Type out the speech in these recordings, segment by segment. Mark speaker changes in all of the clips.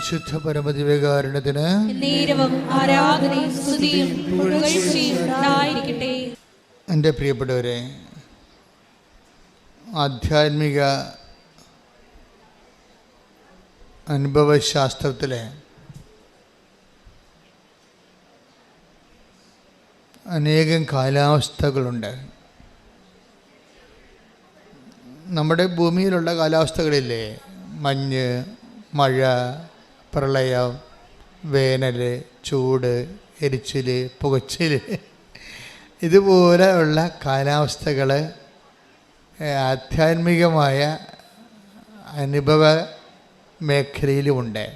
Speaker 1: പരിശുദ്ധ പരമദിവ്യകാരുണ്യത്തിന്
Speaker 2: നേരവും ആരാധനയും സ്തുതിയും പുകഴ്ചയും ഉണ്ടായിരിക്കട്ടെ.
Speaker 1: എൻ്റെ പ്രിയപ്പെട്ടവരെ, ആധ്യാത്മിക അനുഭവശാസ്ത്രത്തിലെ അനേകം കാലാവസ്ഥകളുണ്ട്. നമ്മുടെ ഭൂമിയിലുള്ള കാലാവസ്ഥകളില്ലേ, മഞ്ഞ്, മഴ, പ്രളയം, വേനൽ, ചൂട്, എരിച്ചിൽ, പുകച്ചിൽ, ഇതുപോലെയുള്ള കാലാവസ്ഥകൾ ആധ്യാത്മികമായ അനുഭവ മേഖലയിലുമുണ്ട്.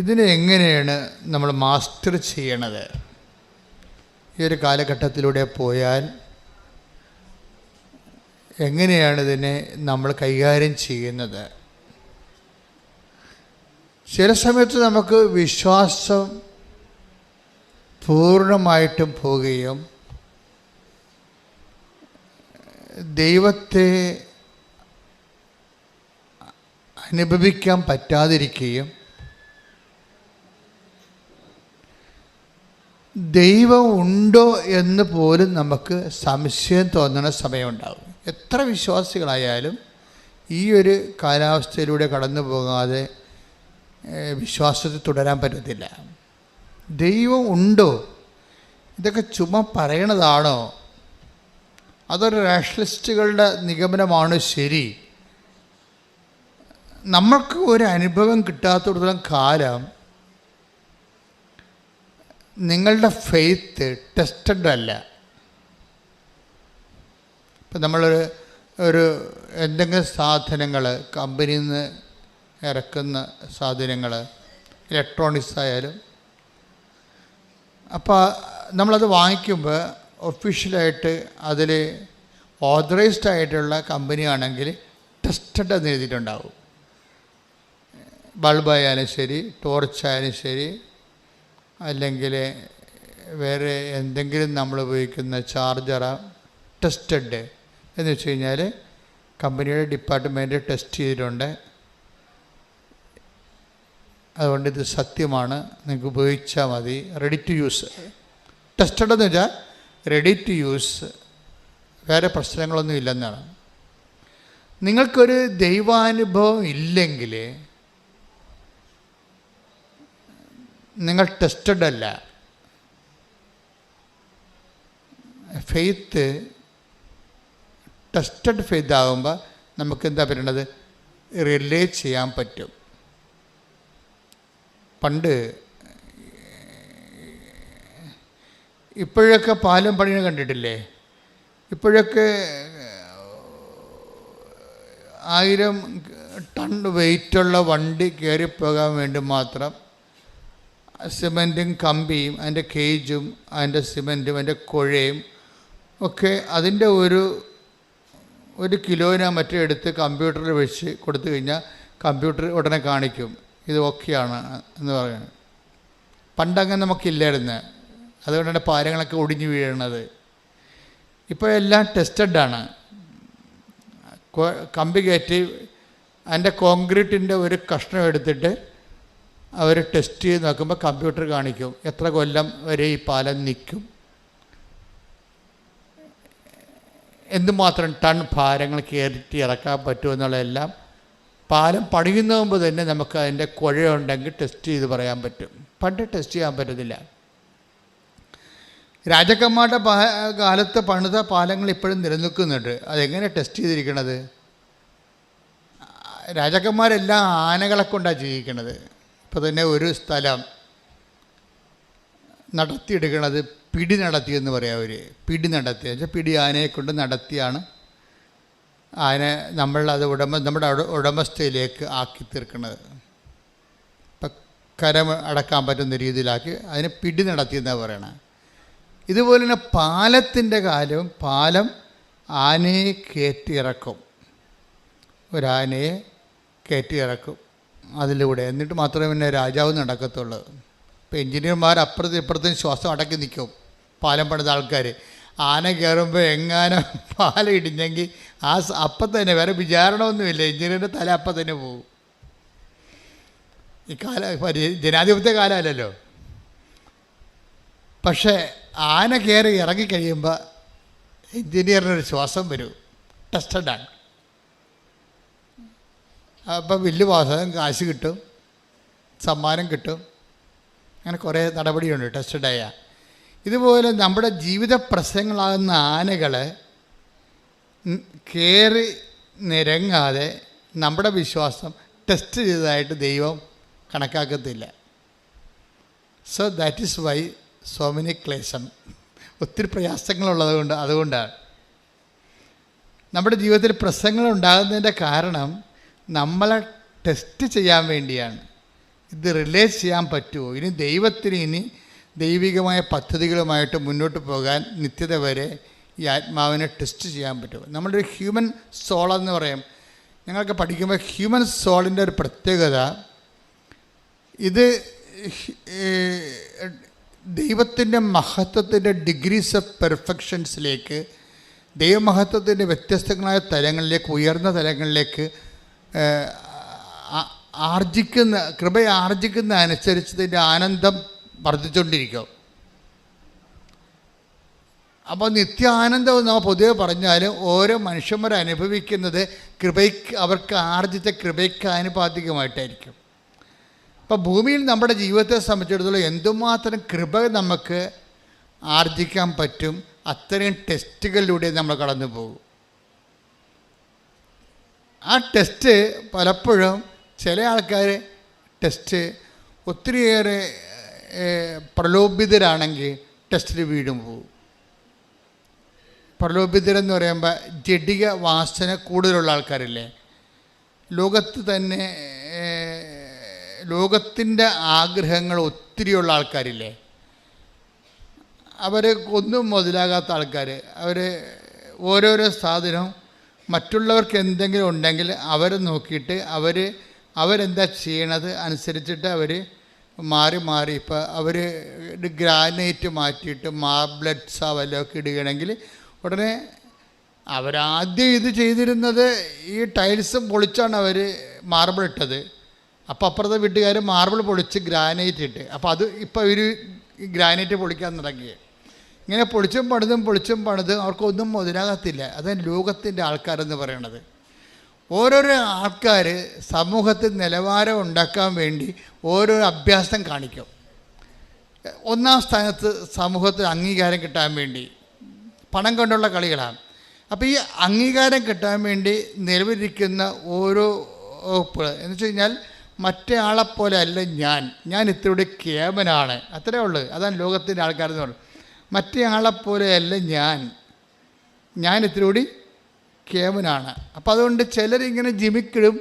Speaker 1: ഇതിനെ എങ്ങനെയാണ് നമ്മൾ മാസ്റ്റർ ചെയ്യണത്? ഈ ഒരു കാലഘട്ടത്തിലൂടെ പോയാൽ എങ്ങനെയാണ് ഇതിനെ നമ്മൾ കൈകാര്യം ചെയ്യുന്നത്? ചില സമയത്ത് നമുക്ക് വിശ്വാസം പൂർണ്ണമായിട്ടും പോവുകയും ദൈവത്തെ അനുഭവിക്കാൻ പറ്റാതിരിക്കുകയും ദൈവം ഉണ്ടോ എന്ന് പോലും നമുക്ക് സംശയം തോന്നുന്ന സമയമുണ്ടാകും. എത്ര വിശ്വാസികളായാലും ഈ ഒരു കാലാവസ്ഥയിലൂടെ കടന്നു പോകാതെ വിശ്വാസത്തിൽ തുടരാൻ പറ്റത്തില്ല. ദൈവം ഉണ്ടോ? ഇതൊക്കെ ചുമ്മാ പറയണതാണോ? അതൊരു റാഷണലിസ്റ്റുകളുടെ നിഗമനമാണ് ശരി? നമ്മൾക്ക് ഒരു അനുഭവം കിട്ടാത്തിടത്തോളം കാലം നിങ്ങളുടെ ഫെയ്ത്ത് ടെസ്റ്റഡ് അല്ല. ഇപ്പം നമ്മളൊരു എന്തെങ്കിലും സാധനങ്ങൾ, കമ്പനിയിൽ നിന്ന് ഇറക്കുന്ന സാധനങ്ങൾ, ഇലക്ട്രോണിക്സ് ആയാലും, അപ്പോൾ നമ്മളത് വാങ്ങിക്കുമ്പോൾ ഒഫീഷ്യലായിട്ട് അതിൽ ഓതറൈസ്ഡ് ആയിട്ടുള്ള കമ്പനിയാണെങ്കിൽ ടെസ്റ്റഡ് എന്ന് എഴുതിയിട്ടുണ്ടാവും. ബൾബായാലും ശരി, ടോർച്ചായാലും ശരി, അല്ലെങ്കിൽ വേറെ എന്തെങ്കിലും നമ്മൾ ഉപയോഗിക്കുന്ന ചാർജറാ, ടെസ്റ്റഡ് എന്ന് വെച്ച് കഴിഞ്ഞാൽ കമ്പനിയുടെ ഡിപ്പാർട്ട്മെൻറ്റ് ടെസ്റ്റ് ചെയ്തിട്ടുണ്ട്, അതുകൊണ്ട് ഇത് സത്യമാണ്, നിങ്ങൾക്ക് ഉപയോഗിച്ചാൽ മതി, റെഡി ടു യൂസ്. ടെസ്റ്റഡ് എന്ന് വെച്ചാൽ റെഡി ടു യൂസ്, വേറെ പ്രശ്നങ്ങളൊന്നും ഇല്ലെന്നാണ്. നിങ്ങൾക്കൊരു ദൈവാനുഭവം ഇല്ലെങ്കിൽ നിങ്ങൾ ടെസ്റ്റഡ് അല്ല. ഫെയ്ത്ത് ടെസ്റ്റഡ് ഫെയ്ത്ത് ആകുമ്പോൾ നമുക്ക് എന്താ പറയണത്, റിലേ ചെയ്യാൻ പറ്റും. പണ്ട് ഇപ്പോഴൊക്കെ പാലം പണിയെ കണ്ടിട്ടില്ലേ? ഇപ്പോഴൊക്കെ 1000 ടൺ വെയിറ്റുള്ള വണ്ടി കയറിപ്പോകാൻ വേണ്ടി മാത്രം സിമൻറ്റും കമ്പിയും അതിൻ്റെ കേജും അതിൻ്റെ സിമൻറ്റും അതിൻ്റെ കുഴയും ഒക്കെ അതിൻ്റെ ഒരു കിലോനാ മറ്റേ എടുത്ത് കമ്പ്യൂട്ടറിൽ വെച്ച് കൊടുത്തു കഴിഞ്ഞാൽ കമ്പ്യൂട്ടർ ഉടനെ കാണിക്കും ഇത് ഓക്കെയാണ് എന്ന് പറയുന്നത്. പണ്ടങ്ങനെ നമുക്കില്ലായിരുന്നു, അതുകൊണ്ടാണ് പാലങ്ങളൊക്കെ ഒടിഞ്ഞു വീഴണത്. ഇപ്പോൾ എല്ലാം ടെസ്റ്റഡാണ്. കമ്പി കയറ്റി അതിൻ്റെ കോൺക്രീറ്റിൻ്റെ ഒരു കഷ്ണം എടുത്തിട്ട് അവർ ടെസ്റ്റ് ചെയ്ത് നോക്കുമ്പോൾ കമ്പ്യൂട്ടർ കാണിക്കും എത്ര കൊല്ലം വരെ ഈ പാലം നിൽക്കും, എന്തുമാത്രം ടൺ ഭാരങ്ങൾ കയറ്റി ഇറക്കാൻ പറ്റുമെന്നുള്ളതെല്ലാം പാലം പണിയുന്ന മുമ്പ് തന്നെ നമുക്ക് അതിൻ്റെ കുഴയുണ്ടെങ്കിൽ ടെസ്റ്റ് ചെയ്ത് പറയാൻ പറ്റും. പണ്ട് ടെസ്റ്റ് ചെയ്യാൻ പറ്റത്തില്ല. രാജാക്കന്മാരുടെ കാലത്ത് പണിത പാലങ്ങൾ ഇപ്പോഴും നിലനിൽക്കുന്നുണ്ട്. അതെങ്ങനെ ടെസ്റ്റ് ചെയ്തിരിക്കണത്? രാജാക്കന്മാരെല്ലാം ആനകളെ കൊണ്ടാണ് ജീവിക്കണത്. ഇപ്പോൾ തന്നെ ഒരു സ്ഥലം നടത്തിയെടുക്കണത് പിടി നടത്തിയെന്ന് പറയാം. അവർ പിടി നടത്തി വെച്ചാൽ പിടി ആനയെ കൊണ്ട് നടത്തിയാണ് ആന നമ്മളത് നമ്മുടെ ഉടമസ്ഥയിലേക്ക് ആക്കി തീർക്കുന്നത്. ഇപ്പം കരം അടക്കാൻ പറ്റുന്ന രീതിയിലാക്കി അതിനെ പിടി നടത്തിയെന്നാണ് പറയണത്. ഇതുപോലെ തന്നെ പാലത്തിൻ്റെ കാലവും പാലം ആനയെ കയറ്റിയിറക്കും, ഒരാനയെ കയറ്റിയിറക്കും അതിലൂടെ, എന്നിട്ട് മാത്രമേ പിന്നെ രാജാവ് നടക്കത്തുള്ളൂ. ഇപ്പോൾ എഞ്ചിനീയർമാർ അപ്പുറത്തും ഇപ്പുറത്തും ശ്വാസം അടക്കി നിൽക്കും. പാലം പണിത ആൾക്കാർ ആന കയറുമ്പോൾ എങ്ങാനും പാലം ഇടിഞ്ഞെങ്കിൽ അപ്പം തന്നെ വേറെ വിചാരണമൊന്നുമില്ല, എഞ്ചിനീയറിൻ്റെ തല അപ്പം തന്നെ പോകും. ഈ ജനാധിപത്യ കാലമല്ലല്ലോ. പക്ഷേ ആന കയറി ഇറങ്ങിക്കഴിയുമ്പോൾ എൻജിനീയറിനൊരു ശ്വാസം വരും, ടെസ്റ്റഡാണ്. അപ്പം വലിയ വാസകം, കാശ് കിട്ടും, സമ്മാനം കിട്ടും, അങ്ങനെ കുറേ നടപടിയുണ്ട് ടെസ്റ്റഡായ. ഇതുപോലെ നമ്മുടെ ജീവിത പ്രശ്നങ്ങളാകുന്ന ആനകളെ കയറി നിരങ്ങാതെ നമ്മുടെ വിശ്വാസം ടെസ്റ്റ് ചെയ്തതായിട്ട് ദൈവം കണക്കാക്കത്തില്ല. So that is why so many ക്ലേശം, ഒത്തിരി പ്രയാസങ്ങളുള്ളത് അതുകൊണ്ടാണ് നമ്മുടെ ജീവിതത്തിൽ പ്രശ്നങ്ങൾ ഉണ്ടാകുന്നതിൻ്റെ കാരണം നമ്മളെ ടെസ്റ്റ് ചെയ്യാൻ വേണ്ടിയാണ്. ഇത് റിലേറ്റ് ചെയ്യാൻ പറ്റുമോ, ഇനി ദൈവത്തിന് ഇനി ദൈവികമായ പദ്ധതികളുമായിട്ട് മുന്നോട്ട് പോകാൻ നിത്യത വരെ ഈ ആത്മാവിനെ ടെസ്റ്റ് ചെയ്യാൻ പറ്റുമോ. നമ്മുടെ ഒരു ഹ്യൂമൻ സോളെന്ന് പറയും, ഞങ്ങൾക്ക് പഠിക്കുമ്പോൾ ഹ്യൂമൻ സോളിൻ്റെ ഒരു പ്രത്യേകത, ഇത് ദൈവത്തിൻ്റെ മഹത്വത്തിൻ്റെ ഡിഗ്രീസ് ഓഫ് പെർഫെക്ഷൻസിലേക്ക്, ദൈവമഹത്വത്തിൻ്റെ വ്യത്യസ്തങ്ങളായ തലങ്ങളിലേക്ക്, ഉയർന്ന തലങ്ങളിലേക്ക് കൃപയെ ആർജിക്കുന്ന അനുസരിച്ച് ഇതിൻ്റെ ആനന്ദം വർദ്ധിച്ചുകൊണ്ടിരിക്കും. അപ്പോൾ നിത്യ ആനന്ദം നമ്മൾ പൊതുവെ പറഞ്ഞാൽ ഓരോ മനുഷ്യന്മാർ അനുഭവിക്കുന്നത് കൃപയ്ക്ക്, അവർക്ക് ആർജിച്ച കൃപയ്ക്ക് ആനുപാതികമായിട്ടായിരിക്കും. അപ്പോൾ ഭൂമിയിൽ നമ്മുടെ ജീവിതത്തെ സംബന്ധിച്ചിടത്തോളം എന്തുമാത്രം കൃപ നമുക്ക് ആർജിക്കാൻ പറ്റും, അത്രയും ടെസ്റ്റുകളിലൂടെ നമ്മൾ കടന്നു പോകും. ആ ടെസ്റ്റ് പലപ്പോഴും ചില ആൾക്കാർ ടെസ്റ്റ് ഒത്തിരിയേറെ പ്രലോഭിതരാണെങ്കിൽ ടെസ്റ്റിൽ വീഴും പോകും. പ്രലോഭിതരെന്ന് പറയുമ്പോൾ ജഡിക വാസന കൂടുതലുള്ള ആൾക്കാരില്ലേ, ലോകത്ത് തന്നെ ലോകത്തിൻ്റെ ആഗ്രഹങ്ങൾ ഒത്തിരിയുള്ള ആൾക്കാരില്ലേ, അവർ ഒന്നും മുതലാകാത്ത ആൾക്കാർ, അവർ ഓരോരോ സാധനവും മറ്റുള്ളവർക്ക് എന്തെങ്കിലും ഉണ്ടെങ്കിൽ അവരെ നോക്കിയിട്ട് അവരെന്താ ചെയ്യണത് അനുസരിച്ചിട്ട് അവർ മാറി മാറി, ഇപ്പോൾ അവർ ഗ്രാനൈറ്റ് മാറ്റിയിട്ട് മാർബിൾസാ വല്ലതൊക്കെ ഇടുകയാണെങ്കിൽ ഉടനെ അവരാദ്യം ഇത് ചെയ്തിരുന്നത് ഈ ടൈൽസും പൊളിച്ചാണ് അവർ മാർബിൾ ഇട്ടത്. അപ്പോൾ അപ്പുറത്തെ വീട്ടുകാർ മാർബിൾ പൊളിച്ച് ഗ്രാനൈറ്റ് ഇട്ട്, അപ്പോൾ അത് ഇപ്പോൾ ഇവർ ഗ്രാനൈറ്റ് പൊളിക്കാൻ തുടങ്ങി. ഇങ്ങനെ പൊളിച്ചും പണിതും അവർക്കൊന്നും മുതലാകത്തില്ല. അതാണ് ലോകത്തിൻ്റെ ആൾക്കാരെന്ന് പറയണത്. ഓരോരോ ആൾക്കാർ സമൂഹത്തിൽ നിലവാരം ഉണ്ടാക്കാൻ വേണ്ടി ഓരോരോ അഭ്യാസം കാണിക്കും. ഒന്നാം സ്ഥാനത്ത് സമൂഹത്തിൽ അംഗീകാരം കിട്ടാൻ വേണ്ടി പണം കൊണ്ടുള്ള കളികളാണ്. അപ്പോൾ ഈ അംഗീകാരം കിട്ടാൻ വേണ്ടി നിലവിലിരിക്കുന്ന ഓരോ എന്ന് വെച്ച് കഴിഞ്ഞാൽ മറ്റേ ആളെപ്പോലെ അല്ല ഞാൻ ഇത്രയുടെ കേമനാണ്, അത്രേ ഉള്ളൂ. അതാണ് ലോകത്തിൻ്റെ ആൾക്കാരെന്ന് പറയുന്നത്. മറ്റേ ആളെപ്പോലെയല്ല ഞാൻ ഇത്രയോടി കേമനാണ്. അപ്പോൾ അതുകൊണ്ട് ചിലരിങ്ങനെ ജിമിക്കിടും,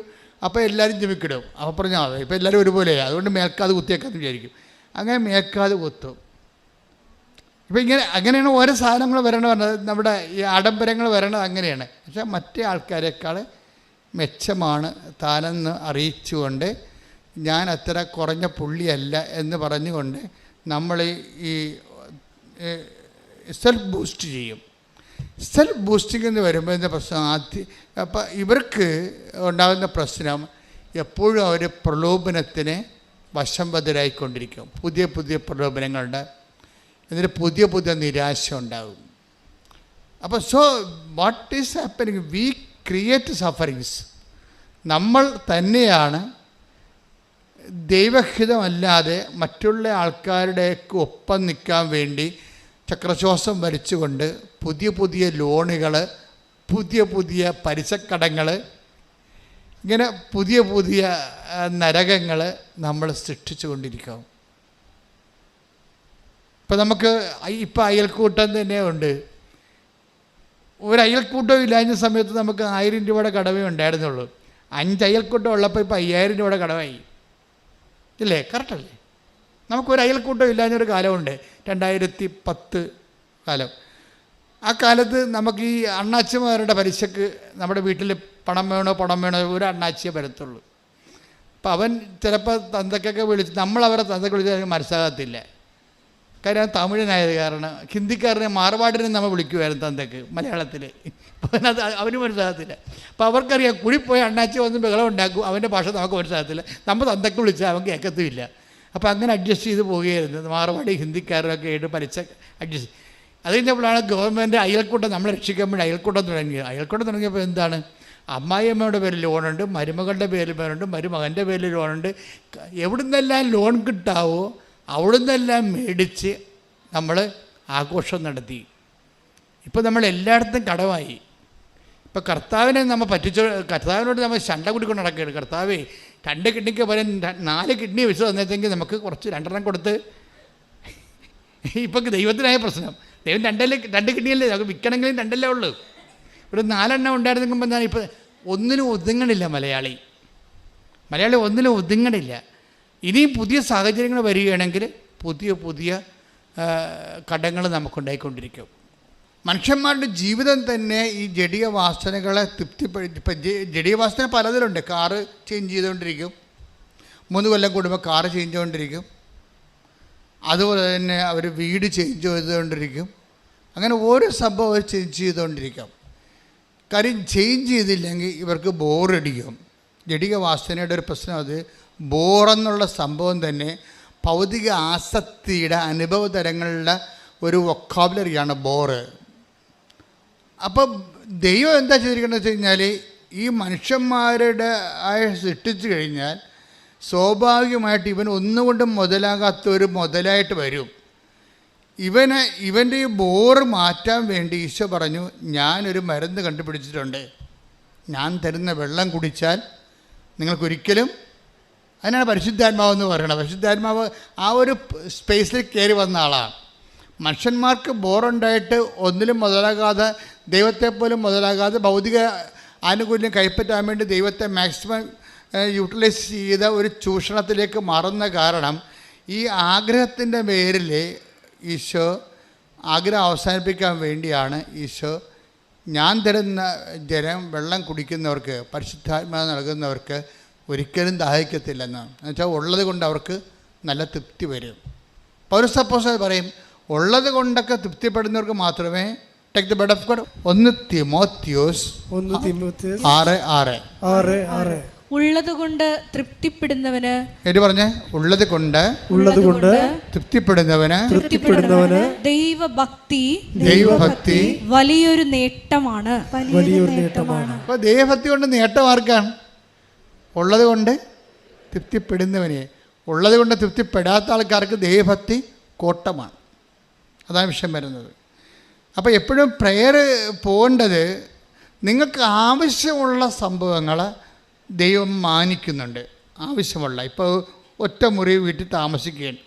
Speaker 1: അപ്പോൾ എല്ലാവരും ജിമിക്കിടും. അപ്പോൾ പറഞ്ഞാൽ ഇപ്പോൾ എല്ലാവരും ഒരുപോലെയാണ്, അതുകൊണ്ട് മേൽക്കാതെ കുത്തിയേക്കാന്ന് വിചാരിക്കും. അങ്ങനെ മേൽക്കാതെ കുത്തും. ഇപ്പോൾ അങ്ങനെയാണ് ഓരോ സാധനങ്ങൾ വരണത്, നമ്മുടെ ഈ ആഡംബരങ്ങൾ വരണത് അങ്ങനെയാണ്. പക്ഷേ മറ്റേ ആൾക്കാരെക്കാൾ മെച്ചമാണ് താനെന്ന് അറിയിച്ചുകൊണ്ട് ഞാൻ അത്ര കുറഞ്ഞ പുള്ളിയല്ല എന്ന് പറഞ്ഞുകൊണ്ട് നമ്മൾ ഈ സെൽഫ് ബൂസ്റ്റ് ചെയ്യും. സെൽഫ് ബൂസ്റ്റിംഗ് എന്ന് വരുമ്പോൾ ഇതിൻ്റെ പ്രശ്നം അപ്പോൾ ഇവർക്ക് ഉണ്ടാകുന്ന പ്രശ്നം എപ്പോഴും അവർ പ്രലോഭനത്തിന് വശംവദരായിക്കൊണ്ടിരിക്കും. പുതിയ പ്രലോഭനങ്ങളുണ്ട്, എന്നിട്ട് പുതിയ നിരാശ ഉണ്ടാകും. അപ്പോൾ so what is happening, we create sufferings. നമ്മൾ തന്നെയാണ് ദൈവഹിതമല്ലാതെ മറ്റുള്ള ആൾക്കാരുടെയൊക്കെ ഒപ്പം നിൽക്കാൻ വേണ്ടി ചക്രശ്വാസം വലിച്ചുകൊണ്ട് പുതിയ ലോണുകൾ, പുതിയ പലിശക്കടങ്ങൾ, ഇങ്ങനെ പുതിയ നരകങ്ങൾ നമ്മൾ സൃഷ്ടിച്ചു കൊണ്ടിരിക്കും. ഇപ്പം നമുക്ക് ഇപ്പം അയൽക്കൂട്ടം തന്നെ ഉണ്ട്. ഒരു അയൽക്കൂട്ടം ഇല്ലാഞ്ഞ സമയത്ത് നമുക്ക് 1000 രൂപയുടെ കടവേ ഉണ്ടായിരുന്നുള്ളൂ. 5 അയൽക്കൂട്ടം ഉള്ളപ്പോൾ ഇപ്പോൾ 5000 രൂപയുടെ കടവായി, ഇല്ലേ? കറക്റ്റല്ലേ? നമുക്കൊരു അയൽക്കൂട്ടം ഇല്ലാഞ്ഞൊരു കാലമുണ്ട്, 2010 കാലം. ആ കാലത്ത് നമുക്ക് ഈ അണ്ണാച്ചിമാരുടെ പലിശക്ക് നമ്മുടെ വീട്ടിൽ പണം വേണോ ഒരു അണ്ണാച്ചിയെ വരത്തുള്ളൂ. അപ്പം അവൻ ചിലപ്പോൾ തന്തക്കൊക്കെ വിളിച്ച്, നമ്മളവരെ തന്തക്ക് വിളിച്ചാൽ മനസ്സിലാകത്തില്ല. കാര്യം അത് തമിഴനായത് കാരണം ഹിന്ദിക്കാരനെ മാർവാടിനെ നമ്മൾ വിളിക്കുമായിരുന്നു തന്തയ്ക്ക് മലയാളത്തിൽ. അപ്പോൾ അത് അവന് മനസ്സിലാകത്തില്ല. അപ്പോൾ അവർക്കറിയാം കുഴിപ്പോയി അണ്ണാച്ചി വന്ന് ബഹളം ഉണ്ടാക്കും, അവൻ്റെ ഭാഷ നമുക്ക് മനസ്സിലാകത്തില്ല, നമ്മൾ തന്തയ്ക്ക് വിളിച്ചാൽ അവൻ കേൾക്കത്തുമില്ല. അപ്പോൾ അങ്ങനെ അഡ്ജസ്റ്റ് ചെയ്ത് പോവുകയായിരുന്നു മാർവാടി ഹിന്ദിക്കാരൊക്കെ ആയിട്ട് പഠിച്ച അഡ്ജസ്റ്റ്. അത് കഴിഞ്ഞപ്പോഴാണ് ഗവൺമെൻറ് അയൽക്കൂട്ടം നമ്മളെ രക്ഷിക്കാൻ വേണ്ടി അയൽക്കൂട്ടം തുടങ്ങിയത്. അയൽക്കൂട്ടം തുടങ്ങിയപ്പോൾ എന്താണ്, അമ്മായിയമ്മയുടെ പേരിൽ ലോണുണ്ട്, മരുമകളുടെ പേരിൽ ലോണുണ്ട്, മരുമകൻ്റെ പേരിൽ ലോണുണ്ട്. എവിടുന്നെല്ലാം ലോൺ കിട്ടാവോ അവിടുന്നെല്ലാം മേടിച്ച് നമ്മൾ ആഘോഷം നടത്തി. ഇപ്പോൾ നമ്മൾ എല്ലായിടത്തും കടമായി. ഇപ്പോൾ കർത്താവിനെ നമ്മൾ കർത്താവിനോട് നമ്മൾ ശണ്ട കൂടിക്കൊണ്ട് നടക്കുകയാണ്. കർത്താവേ 2 കിഡ്നിക്ക് പകരം 4 കിഡ്നി വെച്ച് തന്നേക്കെങ്കിൽ നമുക്ക് കുറച്ച് 2 കൊടുത്ത്. ഇപ്പം ദൈവത്തിനായ പ്രശ്നം, ദൈവം 2 കിഡ്നിയല്ലേ, നമുക്ക് വിൽക്കണമെങ്കിലും 2 ഉള്ളൂ. ഇവിടെ 4 ഉണ്ടായിരുന്നെങ്കിൽ എന്താണ്, ഇപ്പോൾ ഒന്നിനും ഒതുങ്ങണില്ല മലയാളി ഒന്നിനും ഒതുങ്ങണില്ല. ഇനിയും പുതിയ സാഹചര്യങ്ങൾ വരികയാണെങ്കിൽ പുതിയ പുതിയ കടങ്ങൾ നമുക്കുണ്ടായിക്കൊണ്ടിരിക്കും. മനുഷ്യന്മാരുടെ ജീവിതം തന്നെ ഈ ജഡീയ വാസനകളെ ഇപ്പം ജഡീയ വാസന പലതിലുണ്ട്. കാറ് ചേഞ്ച് ചെയ്തുകൊണ്ടിരിക്കും, 3 കൊല്ലം കൂടുമ്പോൾ കാറ് ചേഞ്ച് ചെയ്തുകൊണ്ടിരിക്കും. അതുപോലെ തന്നെ അവർ വീട് ചേഞ്ച് ചെയ്തുകൊണ്ടിരിക്കും. അങ്ങനെ ഓരോ സംഭവം അവർ ചേഞ്ച് ചെയ്തുകൊണ്ടിരിക്കും. കാര്യം ചേഞ്ച് ചെയ്തില്ലെങ്കിൽ ഇവർക്ക് ബോറടിക്കും. ജഡിക വാസനയുടെ ഒരു പ്രശ്നം അത് ബോറെന്നുള്ള സംഭവം തന്നെ ഭൗതിക ആസക്തിയുടെ അനുഭവ തരങ്ങളുടെ ഒരു വൊക്കാബുലറിയാണ് ബോറ്. അപ്പം ദൈവം എന്താ ചെയ്തിരിക്കുന്നത് വെച്ച് കഴിഞ്ഞാൽ ഈ മനുഷ്യന്മാരുടെ സൃഷ്ടിച്ചു കഴിഞ്ഞാൽ സ്വാഭാവികമായിട്ട് ഇവൻ ഒന്നുകൊണ്ടും മുതലാകാത്തൊരു മുതലായിട്ട് വരും. ഇവൻ്റെ ഈ ബോറ് മാറ്റാൻ വേണ്ടി ഈശോ പറഞ്ഞു, ഞാനൊരു മരുന്ന് കണ്ടുപിടിച്ചിട്ടുണ്ട്. ഞാൻ തരുന്ന വെള്ളം കുടിച്ചാൽ നിങ്ങൾക്കൊരിക്കലും, അതിനാണ് പരിശുദ്ധാത്മാവെന്ന് പറയുന്നത്. പരിശുദ്ധാത്മാവ് ആ ഒരു സ്പേസിൽ കയറി വന്ന ആളാണ്. മനുഷ്യന്മാർക്ക് ബോറുണ്ടായിട്ട് ഒന്നിലും മുതലാകാതെ, ദൈവത്തെപ്പോലും മുതലാകാതെ ഭൗതിക ആനുകൂല്യം കൈപ്പറ്റാൻ വേണ്ടി ദൈവത്തെ മാക്സിമം യൂട്ടിലൈസ് ചെയ്ത ഒരു ചൂഷണത്തിലേക്ക് മാറുന്ന കാരണം ഈ ആഗ്രഹത്തിൻ്റെ പേരിൽ ഈശോ ആഗ്രഹം അവസാനിപ്പിക്കാൻ വേണ്ടിയാണ് ഈശോ ഞാൻ തരുന്ന വെള്ളം കുടിക്കുന്നവർക്ക്, പരിശുദ്ധാത്മാവ് നൽകുന്നവർക്ക് ഒരിക്കലും ദാഹിക്കത്തില്ലെന്നാണ്. എന്നുവെച്ചാൽ ഉള്ളത് കൊണ്ട് അവർക്ക് നല്ല തൃപ്തി വരും. പൗലോസ് അപ്പോസ്തലൻ പറയും, ഉള്ളത് കൊണ്ടൊക്കെ തൃപ്തിപ്പെടുന്നവർക്ക് മാത്രമേ take the bread of God. 1 തിമോത്തിയോസ് 6:6
Speaker 2: ഉള്ളത് കൊണ്ട് തൃപ്തിപ്പെടുന്നവന്,
Speaker 1: പറഞ്ഞേ, ഉള്ളത് കൊണ്ട് തൃപ്തിപ്പെടുന്നവന്
Speaker 2: ദൈവഭക്തി വലിയൊരു നേട്ടമാണ്.
Speaker 1: അപ്പൊ ദൈവഭക്തി കൊണ്ട് നേട്ടം ആർക്കാണ്? ഉള്ളത് കൊണ്ട് തൃപ്തിപ്പെടുന്നവനെ. ഉള്ളത് കൊണ്ട് തൃപ്തിപ്പെടാത്ത ആൾക്കാർക്ക് ദൈവഭക്തി കോട്ടമാണ്. അതാണ് വിഷയം വരുന്നത്. അപ്പോൾ എപ്പോഴും പ്രെയർ പോകേണ്ടത് നിങ്ങൾക്ക് ആവശ്യമുള്ള സംഭവങ്ങൾ ദൈവം മാനിക്കുന്നുണ്ട്. ആവശ്യമുള്ള, ഇപ്പോൾ ഒറ്റ മുറി വീട്ടിൽ താമസിക്കുകയാണ്.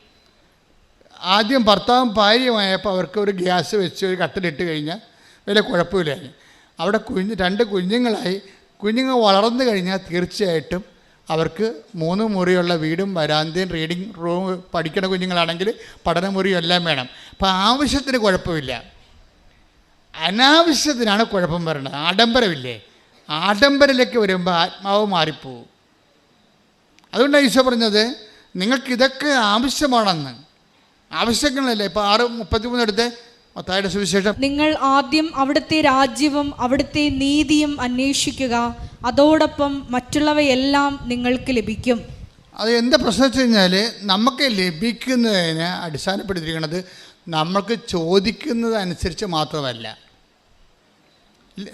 Speaker 1: ആദ്യം ഭർത്താവും ഭാര്യയുമായപ്പോൾ അവർക്ക് ഒരു ഗ്യാസ് വെച്ച് ഒരു കട്ടിലിട്ട് കഴിഞ്ഞാൽ വലിയ കുഴപ്പമില്ലായിരുന്നു. അവിടെ 2 കുഞ്ഞുങ്ങളായി. കുഞ്ഞുങ്ങൾ വളർന്നു കഴിഞ്ഞാൽ തീർച്ചയായിട്ടും അവർക്ക് 3 മുറിയുള്ള വീടും വരാന്തയും റീഡിങ് റൂം, പഠിക്കുന്ന കുഞ്ഞുങ്ങളാണെങ്കിൽ പഠനമുറിയും എല്ലാം വേണം. അപ്പോൾ ആവശ്യത്തിന് കുഴപ്പമില്ല. അനാവശ്യത്തിനാണ് കുഴപ്പം വരുന്നത്. ആഡംബരമില്ലേ, ആഡംബരത്തിലേക്ക് വരുമ്പോൾ ആത്മാവ് മാറിപ്പോവും. അതുകൊണ്ടാണ് ഈശോ പറഞ്ഞത് നിങ്ങൾക്കിതൊക്കെ ആവശ്യമാണെന്ന്. ആവശ്യങ്ങളല്ലേ. ഇപ്പോൾ 6:33 എടുത്ത് മത്തായിയുടെ സുവിശേഷം, നിങ്ങൾ
Speaker 2: ആദ്യം അവിടുത്തെ രാജ്യവും അവിടുത്തെ നീതിയും അന്വേഷിക്കുക, അതോടൊപ്പം മറ്റുള്ളവയെല്ലാം നിങ്ങൾക്ക് ലഭിക്കും.
Speaker 1: അത് എന്താ പ്രശ്നം വെച്ച് കഴിഞ്ഞാൽ നമുക്ക് ലഭിക്കുന്നതിന് അടിസ്ഥാനപ്പെടുത്തിയിരിക്കുന്നത് നമ്മൾക്ക് ചോദിക്കുന്നതനുസരിച്ച് മാത്രമല്ല.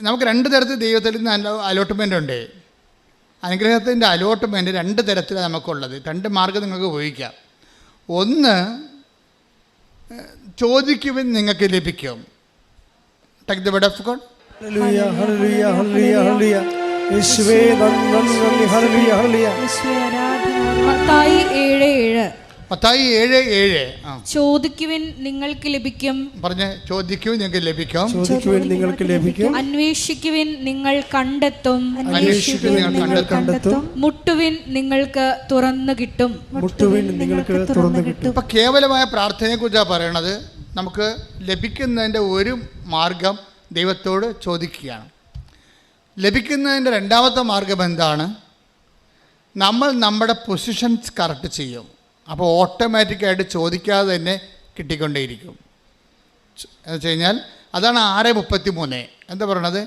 Speaker 1: നമുക്ക് 2 തരത്തിൽ ദൈവത്തിൽ നിന്ന് അലോട്ട്മെൻ്റ് ഉണ്ട്. അനുഗ്രഹത്തിൻ്റെ അലോട്ട്മെൻറ്റ് 2 തരത്തിലാണ് നമുക്കുള്ളത്. 2 മാർഗ്ഗം നിങ്ങൾക്ക് ഉപയോഗിക്കാം. ഒന്ന്, ചോദിക്കുവാൻ നിങ്ങൾക്ക് ലഭിക്കും. Take the word of God.
Speaker 3: Hallelujah hallelujah hallelujah hallelujah. യേശുവേ നന്ദി ഹല്ലേലൂയ ഹല്ലേലൂയ.
Speaker 2: മത്തായി 7:7.
Speaker 1: മത്തായി 7:7.
Speaker 2: ചോദിക്കുവിൻ നിങ്ങൾക്ക് ലഭിക്കും.
Speaker 1: പറഞ്ഞേ, ചോദിക്കുവിൻ നിങ്ങൾക്ക് ലഭിക്കും.
Speaker 3: ചോദിക്കുവിൻ നിങ്ങൾക്ക് ലഭിക്കും.
Speaker 2: അന്വേഷിക്കുവിൻ നിങ്ങൾ കണ്ടെത്തും.
Speaker 1: അന്വേഷിക്കുവിൻ നിങ്ങൾ കണ്ടെത്തും.
Speaker 2: മുട്ടുവിൻ നിങ്ങൾക്ക് തുറന്നു കിട്ടും.
Speaker 3: മുട്ടുവിൻ നിങ്ങൾക്ക് തുറന്നു കിട്ടും.
Speaker 1: ഇപ്പം കേവലമായ പ്രാർത്ഥനയെക്കുറിച്ചാണ് പറയണത്. നമുക്ക് ലഭിക്കുന്നതിൻ്റെ ഒരു മാർഗം ദൈവത്തോട് ചോദിക്കുകയാണ്. ലഭിക്കുന്നതിൻ്റെ 2ാമത്തെ മാർഗം എന്താണ്? നമ്മൾ നമ്മുടെ പൊസിഷൻസ് കറക്റ്റ് ചെയ്യും. അപ്പോൾ ഓട്ടോമാറ്റിക്കായിട്ട് ചോദിക്കാതെ തന്നെ കിട്ടിക്കൊണ്ടേയിരിക്കും. എന്ന് വെച്ച് കഴിഞ്ഞാൽ അതാണ് 6:33. എന്താ പറയണത്?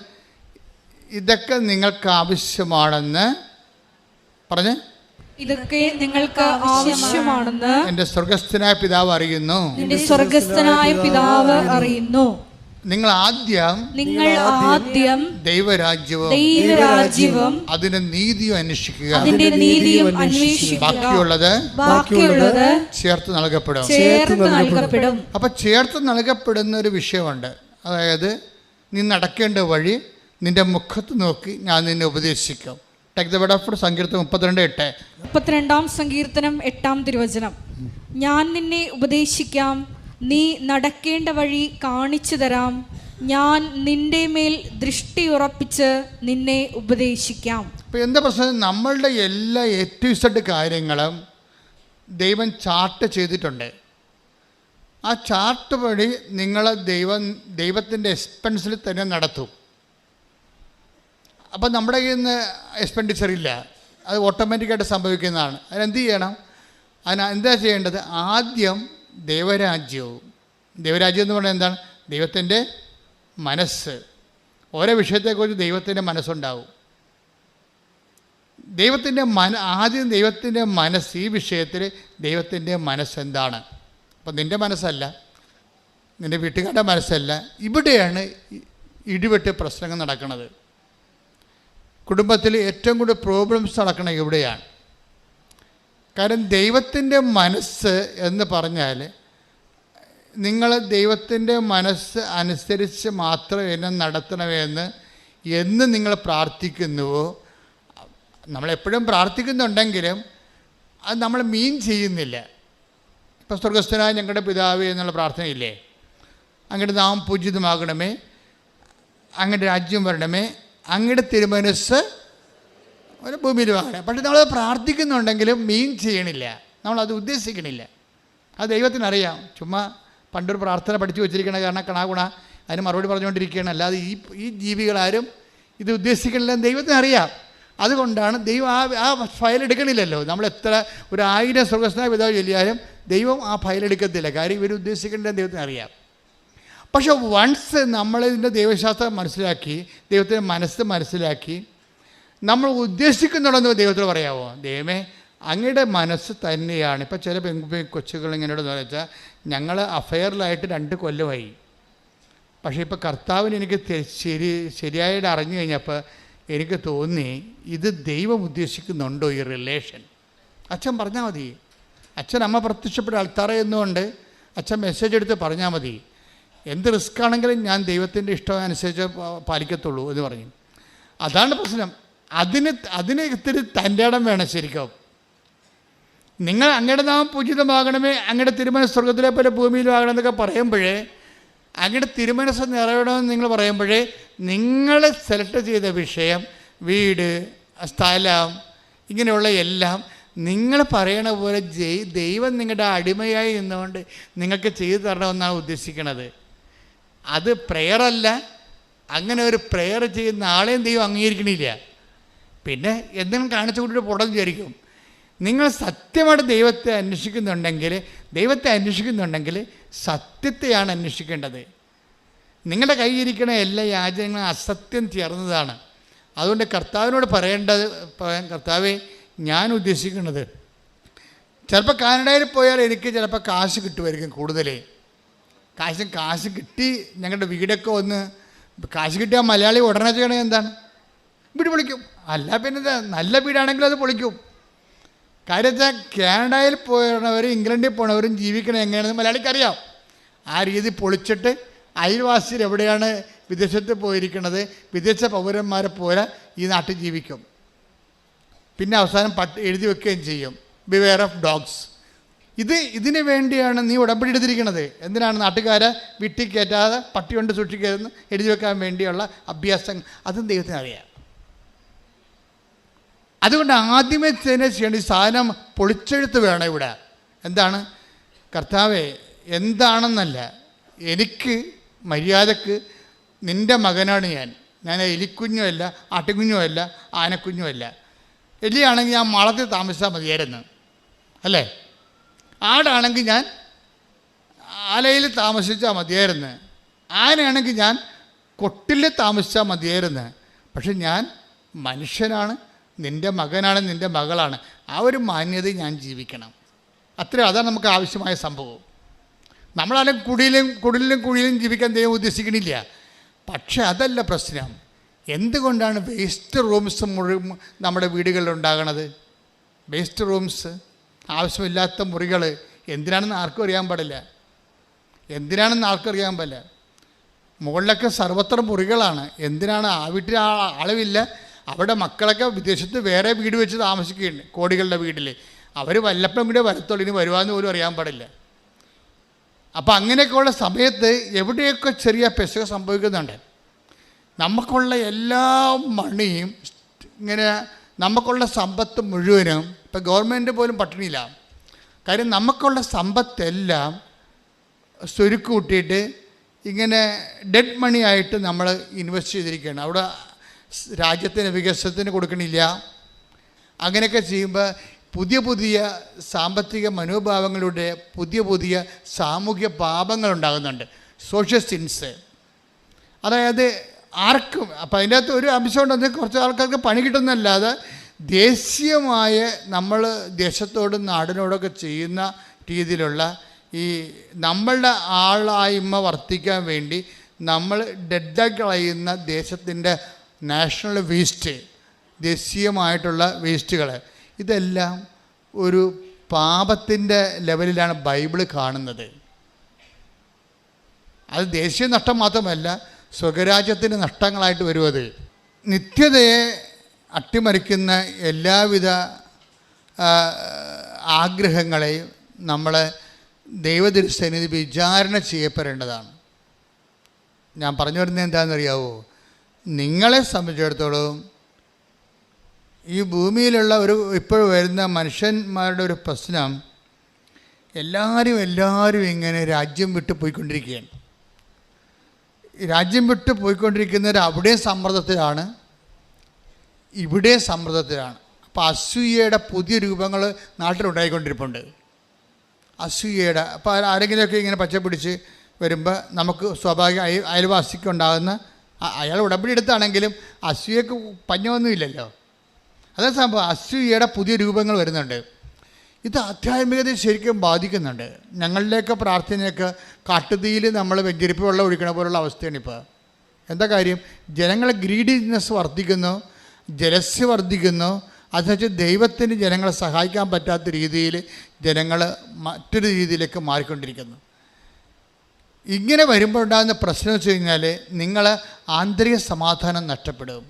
Speaker 1: ഇതൊക്കെ നിങ്ങൾക്ക് ആവശ്യമാണെന്ന് പറഞ്ഞ്,
Speaker 2: ഇതൊക്കെ നിങ്ങൾക്ക് ആവശ്യമാണെന്ന്
Speaker 1: എൻ്റെ സ്വർഗസ്ഥനായ പിതാവ് അറിയുന്നു.
Speaker 2: നിന്റെ സ്വർഗസ്ഥനായ പിതാവ് അറിയുന്നു.
Speaker 1: നിങ്ങൾ ആദ്യം
Speaker 2: ദൈവരാജ്യവും
Speaker 1: അതിന്റെ നീതിയും അന്വേഷിക്കുക, ബാക്കിയുള്ളത് ചേർത്ത് നൽകപ്പെടും. അപ്പൊ ചേർത്ത് നൽകപ്പെടുന്ന ഒരു വിഷയമുണ്ട്. അതായത് നീ നടക്കേണ്ട വഴി നിന്റെ മുഖത്ത് നോക്കി ഞാൻ നിന്നെ ഉപദേശിക്കും. സങ്കീർത്തനം
Speaker 2: 32:8. സങ്കീർത്തനം 8-ാം ഞാൻ നിന്നെ ഉപദേശിക്കാം, നീ നടക്കേണ്ട വഴി കാണിച്ചു തരാം, ഞാൻ നിന്റെ മേൽ ദൃഷ്ടി ഉറപ്പിച്ച് നിന്നെ ഉപദേശിക്കാം.
Speaker 1: ഇപ്പം എന്താ പ്രശ്നം? നമ്മളുടെ എല്ലാ A to Z കാര്യങ്ങളും ദൈവം ചാർട്ട് ചെയ്തിട്ടുണ്ട്. ആ ചാർട്ട് വഴി നിങ്ങളെ ദൈവത്തിൻ്റെ എക്സ്പെൻസിൽ തന്നെ നടത്തും. അപ്പം നമ്മുടെ കയ്യിൽ നിന്ന് എക്സ്പെൻഡിച്ചർ ഇല്ല, അത് ഓട്ടോമാറ്റിക്കായിട്ട് സംഭവിക്കുന്നതാണ്. അതിനെന്ത് ചെയ്യണം? എന്താ ചെയ്യേണ്ടത്? ആദ്യം ദൈവരാജ്യം എന്ന് പറഞ്ഞാൽ എന്താണ്? ദൈവത്തിൻ്റെ മനസ്സ്. ഓരോ വിഷയത്തെക്കുറിച്ച് ദൈവത്തിൻ്റെ മനസ്സുണ്ടാവും. ആദ്യം ദൈവത്തിൻ്റെ മനസ്സ്. ഈ വിഷയത്തിൽ ദൈവത്തിൻ്റെ മനസ്സെന്താണ്? അപ്പം നിൻ്റെ മനസ്സല്ല, നിൻ്റെ വീട്ടുകാരുടെ മനസ്സല്ല. ഇവിടെയാണ് ഇടിവെട്ട് പ്രശ്നങ്ങൾ നടക്കുന്നത്. കുടുംബത്തിൽ ഏറ്റവും കൂടുതൽ പ്രോബ്ലംസ് നടക്കുന്നത് ഇവിടെയാണ്. കാരണം ദൈവത്തിൻ്റെ മനസ്സ് എന്ന് പറഞ്ഞാൽ നിങ്ങൾ ദൈവത്തിൻ്റെ മനസ്സ് അനുസരിച്ച് മാത്രം എന്നെ നടത്തണമെന്ന് എന്ന് നിങ്ങൾ പ്രാർത്ഥിക്കുന്നുവോ, നമ്മളെപ്പോഴും പ്രാർത്ഥിക്കുന്നുണ്ടെങ്കിലും അത് നമ്മൾ മീൻ ചെയ്യുന്നില്ല. ഇപ്പോൾ സ്വർഗസ്ഥനായ ഞങ്ങളുടെ പിതാവേ എന്നുള്ള പ്രാർത്ഥനയില്ലേ? അങ്ങയുടെ നാമം പൂജിതമാകണമേ, അങ്ങയുടെ രാജ്യം വരണമേ, അങ്ങയുടെ തിരുമനസ്സ് ഒരു ഭൂമിയിലുമാകണം. പക്ഷെ നമ്മൾ പ്രാർത്ഥിക്കുന്നുണ്ടെങ്കിലും മീൻ ചെയ്യണില്ല, നമ്മളത് ഉദ്ദേശിക്കണില്ല. അത് ദൈവത്തിനറിയാം. ചുമ്മാ പണ്ടൊരു പ്രാർത്ഥന പഠിച്ചു വെച്ചിരിക്കണ കാരണം കണാകുണ അതിന് മറുപടി പറഞ്ഞുകൊണ്ടിരിക്കുകയാണ്. അല്ലാതെ ഈ ജീവികളാരും ഇത് ഉദ്ദേശിക്കണില്ല, ദൈവത്തിനറിയാം. അതുകൊണ്ടാണ് ദൈവം ആ ഫയൽ എടുക്കണില്ലല്ലോ. നമ്മൾ എത്ര 1000 സ്വർഗസ്ഥനായ പിതാവ് ചൊല്ലിയാലും ദൈവം ആ ഫയൽ എടുക്കത്തില്ല. കാര്യം ഇവർ ഉദ്ദേശിക്കേണ്ടത് ദൈവത്തിന് അറിയാം. പക്ഷെ വൺസ് നമ്മളിതിൻ്റെ ദൈവശാസ്ത്രം മനസ്സിലാക്കി, ദൈവത്തിൻ്റെ മനസ്സ് മനസ്സിലാക്കി, നമ്മൾ ഉദ്ദേശിക്കുന്നുണ്ടെന്ന് ദൈവത്തോട് പറയാമോ? ദൈവമേ അങ്ങയുടെ മനസ്സ് തന്നെയാണ്. ഇപ്പം ചില കൊച്ചുകൾ ഇങ്ങനെയോട് വെച്ചാൽ ഞങ്ങൾ അഫെയറിലായിട്ട് 2 കൊല്ലമായി, പക്ഷേ ഇപ്പോൾ കർത്താവിന് എനിക്ക് ശരിയായിട്ട് അറിഞ്ഞു കഴിഞ്ഞപ്പോൾ എനിക്ക് തോന്നി ഇത് ദൈവം ഉദ്ദേശിക്കുന്നുണ്ടോ ഈ റിലേഷൻ. അച്ഛൻ പറഞ്ഞാൽ മതി. അച്ഛൻ അമ്മ പ്രത്യക്ഷപ്പെട്ട അൾത്താറയെന്നുകൊണ്ട് അച്ഛൻ മെസ്സേജ് എടുത്ത് പറഞ്ഞാൽ മതി. എന്ത് റിസ്ക് ആണെങ്കിലും ഞാൻ ദൈവത്തിൻ്റെ ഇഷ്ടം അനുസരിച്ച് പാലിക്കത്തുള്ളൂ എന്ന് പറഞ്ഞു. അതാണ് പ്രശ്നം. അതിന് ഇത്തിരി തൻ്റെ ഇടം വേണം ശരിക്കും. നിങ്ങൾ അങ്ങയുടെ നാമം പൂജിതമാകണമേ, അങ്ങയുടെ തിരുമനസ് സ്വർഗത്തിലെ പോലെ ഭൂമിയിലും ആകണം എന്നൊക്കെ പറയുമ്പോഴേ, അങ്ങയുടെ തിരുമനസ് നിറവേണമെന്ന് നിങ്ങൾ പറയുമ്പോഴേ, നിങ്ങൾ സെലക്ട് ചെയ്ത വിഷയം, വീട്, സ്ഥലം, ഇങ്ങനെയുള്ള എല്ലാം നിങ്ങൾ പറയണ പോലെ ദൈവം നിങ്ങളുടെ അടിമയായി നിന്നുകൊണ്ട് നിങ്ങൾക്ക് ചെയ്തു തരണമെന്നാണ് ഉദ്ദേശിക്കുന്നത്. അത് പ്രെയറല്ല. അങ്ങനെ ഒരു പ്രെയർ ചെയ്യുന്ന ആളെയും ദൈവം അംഗീകരിക്കണില്ല. പിന്നെ എന്തെങ്കിലും കാണിച്ചു കൂട്ടിയിട്ട് പുറം വിചാരിക്കും. നിങ്ങൾ സത്യമായിട്ട് ദൈവത്തെ അന്വേഷിക്കുന്നുണ്ടെങ്കിൽ സത്യത്തെയാണ് അന്വേഷിക്കേണ്ടത്. നിങ്ങളുടെ കയ്യിരിക്കണ എല്ലാ യാചനകളും അസത്യം ചേർന്നതാണ്. അതുകൊണ്ട് കർത്താവിനോട് പറയേണ്ടത്, കർത്താവേ ഞാൻ ഉദ്ദേശിക്കുന്നത്, ചിലപ്പോൾ കാനഡയിൽ പോയാൽ എനിക്ക് ചിലപ്പോൾ കാശ് കിട്ടുമായിരിക്കും കൂടുതൽ. കാശ് കിട്ടി ഞങ്ങളുടെ വീടൊക്കെ ഒന്ന് കാശ് കിട്ടിയാൽ മലയാളി ഉടനെ ചെയ്യണത് എന്താണ്? വീട് പൊളിക്കും. അല്ല പിന്നെ നല്ല വീടാണെങ്കിൽ അത് പൊളിക്കും. കാര്യം വെച്ചാൽ കാനഡയിൽ പോയവരും ഇംഗ്ലണ്ടിൽ പോണവരും ജീവിക്കണം എങ്ങനെയാണെന്ന് മലയാളിക്കറിയാം. ആ രീതി പൊളിച്ചിട്ട് അയൽവാസികൾ എവിടെയാണ് വിദേശത്ത് പോയിരിക്കുന്നത്, വിദേശ പൗരന്മാരെ പോലെ ഈ നാട്ടിൽ ജീവിക്കും. പിന്നെ അവസാനം എഴുതി വെക്കുകയും ചെയ്യും, ബിവെയർ ഓഫ് ഡോഗ്സ്. ഇതിന് വേണ്ടിയാണ് നീ ഉടമ്പടി എടുത്തിരിക്കുന്നത്. എന്തിനാണ്? നാട്ടുകാരെ വീട്ടിൽ കയറ്റാതെ പട്ടി കൊണ്ട് സൂക്ഷിക്കരുതെന്ന് എഴുതി വെക്കാൻ വേണ്ടിയുള്ള അഭ്യാസം. അതും ദൈവത്തിന് അറിയാം. അതുകൊണ്ട് ആദ്യമേ തന്നെ ചെയ്യേണ്ട ഈ സാധനം പൊളിച്ചെഴുത്ത് വേണം ഇവിടെ. എന്താണ്? കർത്താവേ എന്താണെന്നല്ല, എനിക്ക് മര്യാദക്ക് നിൻ്റെ മകനാണ് ഞാൻ എലിക്കുഞ്ഞുമല്ല, ആട്ടിക്കുഞ്ഞുമല്ല, ആനക്കുഞ്ഞുമല്ല. എലിയാണെങ്കിൽ ഞാൻ മാളത്തിൽ താമസിച്ചാൽ മതിയായിരുന്നു, അല്ലേ? ആടാണെങ്കിൽ ഞാൻ ആലയിൽ താമസിച്ചാൽ മതിയായിരുന്നു, ആനയാണെങ്കിൽ ഞാൻ കൊട്ടിൽ താമസിച്ചാൽ മതിയായിരുന്നു. പക്ഷെ ഞാൻ മനുഷ്യനാണ്, നിൻ്റെ മകനാണ്, നിൻ്റെ മകളാണ്, ആ ഒരു മാന്യത ഞാൻ ജീവിക്കണം. അതാണ് നമുക്ക് ആവശ്യമായ സംഭവം. നമ്മളാണെങ്കിൽ കുടിലും ജീവിക്കാൻ ദൈവം ഉദ്ദേശിക്കണില്ല. പക്ഷെ അതല്ല പ്രശ്നം. എന്തുകൊണ്ടാണ് വേസ്റ്റ് റൂംസ് നമ്മുടെ വീടുകളിൽ ഉണ്ടാകണത്? വേസ്റ്റ് റൂംസ്, ആവശ്യമില്ലാത്ത മുറികൾ എന്തിനാണെന്ന് ആർക്കും അറിയാൻ പാടില്ല. മുകളിലൊക്കെ സർവത്ര മുറികളാണ്. എന്തിനാണ്? ആ വീട്ടിൽ അളവില്ല. അവിടെ മക്കളൊക്കെ വിദേശത്ത് വേറെ വീട് വെച്ച് താമസിക്കുകയുണ്ട്, കോടികളുടെ വീട്ടിൽ. അവർ വല്ലപ്പോഴും കൂടെ വരത്തുള്ളൂ, ഇനി വരുവാന്ന് പോലും അറിയാൻ പാടില്ല. അപ്പോൾ അങ്ങനെയൊക്കെയുള്ള സമയത്ത് എവിടെയൊക്കെ ചെറിയ പെശക സംഭവിക്കുന്നുണ്ട്. നമുക്കുള്ള എല്ലാ മണിയും ഇങ്ങനെ, നമുക്കുള്ള സമ്പത്ത് മുഴുവനും, ഇപ്പം ഗവൺമെൻറ് പോലും പട്ടിണിയില്ല. കാര്യം നമുക്കുള്ള സമ്പത്തെല്ലാം സ്വരുക്ക് കൂട്ടിയിട്ട് ഇങ്ങനെ ഡെഡ് മണി ആയിട്ട് നമ്മൾ ഇൻവെസ്റ്റ് ചെയ്തിരിക്കുകയാണ്. അവിടെ രാജ്യത്തിന് വികസനത്തിന് കൊടുക്കണില്ല. അങ്ങനെയൊക്കെ ചെയ്യുമ്പോൾ പുതിയ സാമ്പത്തിക മനോഭാവങ്ങളുടെ പുതിയ സാമൂഹ്യ പാപങ്ങൾ ഉണ്ടാകുന്നുണ്ട്, സോഷ്യൽ സിൻസ്. അതായത് ആർക്കും, അപ്പം അതിൻ്റെ അകത്ത് ഒരു അംശം ഉണ്ടെന്ന് കുറച്ച് ആൾക്കാർക്ക് പണി കിട്ടുന്നതല്ലാതെ ദേശീയമായ നമ്മൾ ദേശത്തോടും നാടിനോടൊക്കെ ചെയ്യുന്ന രീതിയിലുള്ള ഈ നമ്മളുടെ ആളായ്മ വർദ്ധിക്കാൻ വേണ്ടി നമ്മൾ ഡെഡാക്കി കളയുന്ന ദേശത്തിൻ്റെ നാഷണൽ വേസ്റ്റ്, ദേശീയമായിട്ടുള്ള വേസ്റ്റുകൾ, ഇതെല്ലാം ഒരു പാപത്തിൻ്റെ ലെവലിലാണ് ബൈബിൾ കാണുന്നത്. അത് ദേശീയ നഷ്ടം മാത്രമല്ല, സ്വകരാജ്യത്തിൻ്റെ നഷ്ടങ്ങളായിട്ട് വരുന്നത്. നിത്യതയെ അട്ടിമറിക്കുന്ന എല്ലാവിധ ആഗ്രഹങ്ങളെയും നമ്മൾ ദൈവതിരുസന്നിധി വിചാരണ ചെയ്യപ്പെടേണ്ടതാണ്. ഞാൻ പറഞ്ഞു വരുന്നത് എന്താണെന്നറിയാവോ? നിങ്ങളെ സംബന്ധിച്ചിടത്തോളം ഈ ഭൂമിയിലുള്ള ഇപ്പോൾ വരുന്ന മനുഷ്യന്മാരുടെ ഒരു പ്രശ്നം, എല്ലാവരും ഇങ്ങനെ രാജ്യം വിട്ട് പോയിക്കൊണ്ടിരിക്കുകയാണ്. രാജ്യം വിട്ട് പോയിക്കൊണ്ടിരിക്കുന്നവർ അവിടെ സമ്മർദ്ദത്തിലാണ്, ഇവിടെ സമ്മർദ്ദത്തിലാണ്. അപ്പോൾ അസൂയയുടെ പുതിയ രൂപങ്ങൾ നാട്ടിലുണ്ടായിക്കൊണ്ടിരിപ്പുണ്ട്. അസൂയയുടെ, അപ്പോൾ ആരെങ്കിലുമൊക്കെ ഇങ്ങനെ പച്ച പിടിച്ച് വരുമ്പോൾ നമുക്ക് സ്വാഭാവിക അയൽവാസിക്കുണ്ടാകുന്ന, അയാൾ ഉടമ്പടി എടുത്താണെങ്കിലും അസൂയക്ക് പഞ്ഞമൊന്നുമില്ലല്ലോ. അതേ സംഭവം, അസൂയയുടെ പുതിയ രൂപങ്ങൾ വരുന്നുണ്ട്. ഇത് ആധ്യാത്മികതയെ ശരിക്കും ബാധിക്കുന്നുണ്ട്. ഞങ്ങളിലേക്ക് പ്രാർത്ഥനയൊക്കെ കാട്ടുതീയിൽ നമ്മൾ വെഞ്ചരിപ്പ് വെള്ളം ഒഴിക്കണ പോലുള്ള അവസ്ഥയാണ് ഇപ്പോൾ. എന്താ കാര്യം? ജനങ്ങളെ ഗ്രീഡിനെസ് വർദ്ധിക്കുന്നു, ജലസ്യ വർദ്ധിക്കുന്നു. അതുവെച്ച് ദൈവത്തിന് ജനങ്ങളെ സഹായിക്കാൻ പറ്റാത്ത രീതിയിൽ ജനങ്ങൾ മറ്റൊരു രീതിയിലേക്ക് മാറിക്കൊണ്ടിരിക്കുന്നു. ഇങ്ങനെ വരുമ്പോൾ ഉണ്ടാകുന്ന പ്രശ്നം വെച്ച് കഴിഞ്ഞാൽ നിങ്ങൾ ആന്തരിക സമാധാനം നഷ്ടപ്പെടും.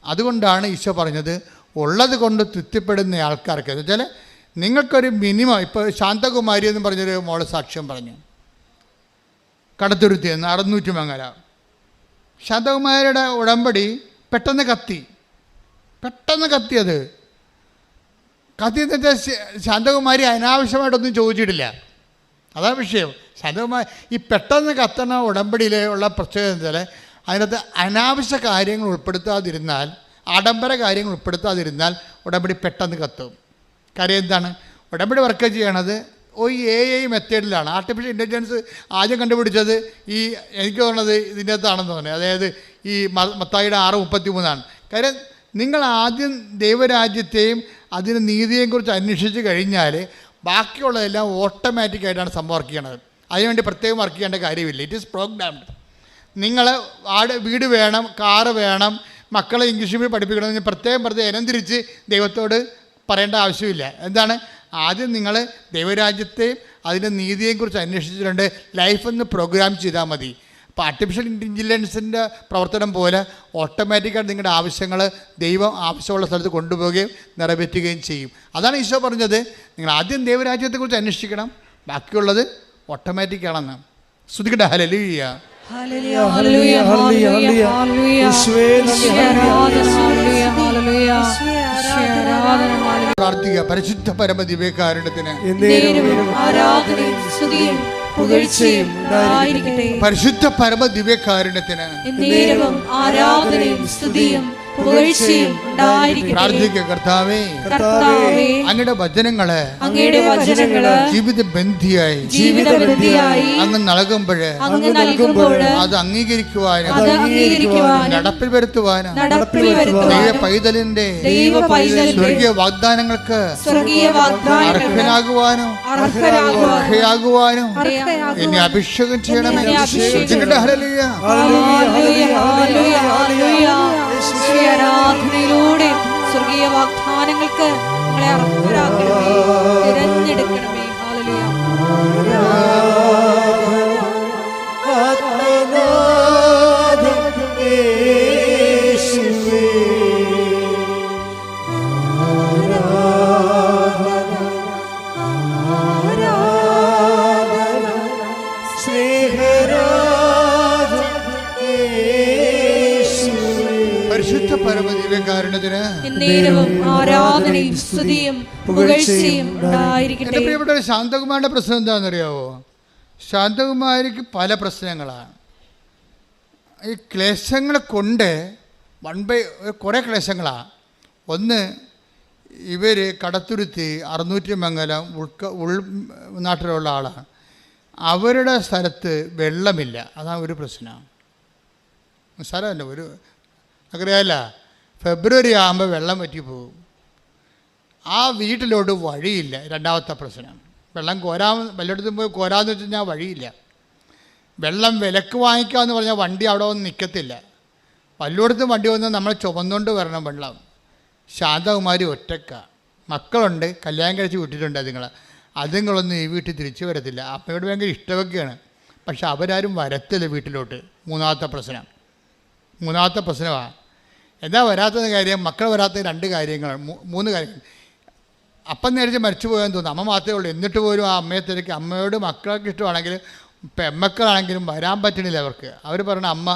Speaker 1: അതുകൊണ്ടാണ് ഈശോ പറഞ്ഞത്, ഉള്ളത് കൊണ്ട് തൃപ്തിപ്പെടുന്ന ആൾക്കാർക്ക്, എന്ന് വെച്ചാൽ നിങ്ങൾക്കൊരു മിനിമം. ഇപ്പോൾ ശാന്തകുമാരി എന്ന് പറഞ്ഞൊരു മോള് സാക്ഷ്യം പറഞ്ഞു, കടത്തുരുത്തി എന്ന് 600 മംഗല. ശാന്തകുമാരിയുടെ ഉടമ്പടി പെട്ടെന്ന് കത്തിയത് കത്തിയെന്ന് വെച്ചാൽ ശാന്തകുമാരി അനാവശ്യമായിട്ടൊന്നും ചോദിച്ചിട്ടില്ല. അതാണ് വിഷയം. ശാന്തകുമാരി ഈ പെട്ടെന്ന് കത്തണ ഉടമ്പടിയിലുള്ള പ്രത്യേകത വെച്ചാൽ അതിനകത്ത് അനാവശ്യ കാര്യങ്ങൾ ഉൾപ്പെടുത്താതിരുന്നാൽ, ആഡംബര കാര്യങ്ങൾ ഉൾപ്പെടുത്താതിരുന്നാൽ ഉടമ്പടി പെട്ടെന്ന് കത്തും. കാര്യം എന്താണ്? ഉടമ്പടി വർക്ക് ചെയ്യണത് AI മെത്തേഡിലാണ്. ആർട്ടിഫിഷ്യൽ ഇൻ്റലിജൻസ് ആദ്യം കണ്ടുപിടിച്ചത് എനിക്ക് തോന്നുന്നത് ഇതിൻ്റെ അകത്താണെന്ന് തോന്നുന്നത്. അതായത് ഈ മത്തായിയുടെ 6:33. കാര്യം നിങ്ങൾ ആദ്യം ദൈവരാജ്യത്തെയും അതിന് നീതിയെയും കുറിച്ച് അന്വേഷിച്ച് കഴിഞ്ഞാൽ ബാക്കിയുള്ളതെല്ലാം ഓട്ടോമാറ്റിക്കായിട്ടാണ് സംഭവം വർക്ക് ചെയ്യണത്. അതിനുവേണ്ടി പ്രത്യേകം വർക്ക് ചെയ്യേണ്ട കാര്യമില്ല. It is programmed. നിങ്ങൾ വീട് വേണം, കാറ് വേണം, മക്കളെ ഇംഗ്ലീഷ് മീഡിയം പഠിപ്പിക്കണമെന്ന് പ്രത്യേകം ഇനം തിരിച്ച് ദൈവത്തോട് പറയേണ്ട ആവശ്യമില്ല. എന്താണ്? ആദ്യം നിങ്ങൾ ദൈവരാജ്യത്തെയും അതിൻ്റെ നീതിയെയും കുറിച്ച് അന്വേഷിച്ചിട്ടുണ്ട്, ലൈഫൊന്ന് പ്രോഗ്രാം ചെയ്താൽ മതി. അപ്പോൾ ആർട്ടിഫിഷ്യൽ ഇൻ്റലിജൻസിൻ്റെ പ്രവർത്തനം പോലെ ഓട്ടോമാറ്റിക്കായിട്ട് നിങ്ങളുടെ ആവശ്യങ്ങൾ ദൈവം ആവശ്യമുള്ള സ്ഥലത്ത് കൊണ്ടുപോവുകയും നിറവേറ്റുകയും ചെയ്യും. അതാണ് ഈശോ പറഞ്ഞത്, നിങ്ങൾ ആദ്യം ദൈവരാജ്യത്തെക്കുറിച്ച് അന്വേഷിക്കണം, ബാക്കിയുള്ളത് ഓട്ടോമാറ്റിക്കാണെന്ന്. ശ്രുതിക്കട്ടെ. ഹല്ലേലൂയ. പ്രാർത്ഥിക്കുക. പരിശുദ്ധ പരമ ദിവ്യകാരുണ്യത്തിന് പരിശുദ്ധ പരമ ദിവ്യകാരുണ്യത്തിന്
Speaker 2: പുകഴ്ചയും ഉണ്ടായിരിക്കട്ടെ.
Speaker 1: പ്രാർത്ഥിക്കുക. കർത്താവേ,
Speaker 2: കർത്താവേ,
Speaker 1: അങ്ങയുടെ വചനങ്ങള്
Speaker 2: ജീവിതബന്ധിയായി
Speaker 1: അങ്ങ് നൽകുമ്പോഴ് അത് അംഗീകരിക്കുവാനും നടപ്പിൽ വരുത്തുവാനും ദൈവ പൈതലിന്റെ സ്വർഗീയ വാഗ്ദാനങ്ങൾക്ക് അർഹനാകുവാനും എന്നെ അഭിഷേകം ചെയ്യണമേ.
Speaker 2: ആരാധനയിലൂടെ സ്വർഗീയ വാഗ്ദാനങ്ങൾക്ക് നിങ്ങളെ അർഹരാക്കണമേ, തിരഞ്ഞെടുക്കണമേ.
Speaker 1: പരിശുദ്ധ പരമദിവ്യകാരുണ്യത്തിന്
Speaker 2: ആരാധനയും സ്തുതിയും പുകഴ്ചയും ഉണ്ടായിരിക്കട്ടെ.
Speaker 1: എൻ്റെ പ്രിയപ്പെട്ട ശാന്തകുമാരിയുടെ പ്രശ്നം എന്താണെന്നറിയാവോ? ശാന്തകുമാരിക്ക് പല പ്രശ്നങ്ങളാണ്. ഈ ക്ലേശങ്ങൾ കൊണ്ട് കുറേ ക്ലേശങ്ങളാണ്. ഒന്ന്, ഇവർ കടത്തുരുത്തി 600 മംഗലം ഉൾനാട്ടിലുള്ള ആളാണ്. അവരുടെ സ്ഥലത്ത് വെള്ളമില്ല. അതാണ് ഒരു പ്രശ്നം. സ്ഥലമല്ല, അറിയാമല്ല, ഫെബ്രുവരി ആകുമ്പോൾ വെള്ളം വറ്റിപ്പോകും. ആ വീട്ടിലോട്ട് വഴിയില്ല. രണ്ടാമത്തെ പ്രശ്നം, വെള്ളം വല്ലയിടത്തും പോയി കോരാന്ന് വെച്ച് കഴിഞ്ഞാൽ വഴിയില്ല. വെള്ളം വിലക്ക് വാങ്ങിക്കാമെന്ന് പറഞ്ഞാൽ വണ്ടി അവിടെ വന്ന് നിൽക്കത്തില്ല. വല്ലയിടത്തും വണ്ടി വന്ന് നമ്മൾ ചുമന്നുകൊണ്ട് വരണം വെള്ളം. ശാന്തകുമാരി ഒറ്റക്ക, മക്കളുണ്ട്, കല്യാണം കഴിച്ച് വിട്ടിട്ടുണ്ട്. അതുങ്ങളൊന്നും ഈ വീട്ടിൽ തിരിച്ചു വരത്തില്ല. അമ്മയോട് ഭയങ്കര ഇഷ്ടമൊക്കെയാണ്, പക്ഷെ അവരാരും വരത്തില്ല വീട്ടിലോട്ട്. മൂന്നാമത്തെ പ്രശ്നമാണ്. എന്താ വരാത്ത കാര്യം? മക്കൾ വരാത്ത 2 കാര്യങ്ങളാണ്, 3 കാര്യങ്ങൾ. അപ്പം നേരിച്ച് മരിച്ചു പോകാൻ തോന്നുന്നു. അമ്മ മാത്രമേ ഉള്ളൂ. എന്നിട്ട് പോലും ആ അമ്മയെ തിരക്കി. അമ്മയോട് മക്കൾക്ക് ഇഷ്ടമാണെങ്കിലും പെമ്മക്കളാണെങ്കിലും വരാൻ പറ്റണില്ല അവർക്ക്. അവർ പറഞ്ഞ അമ്മ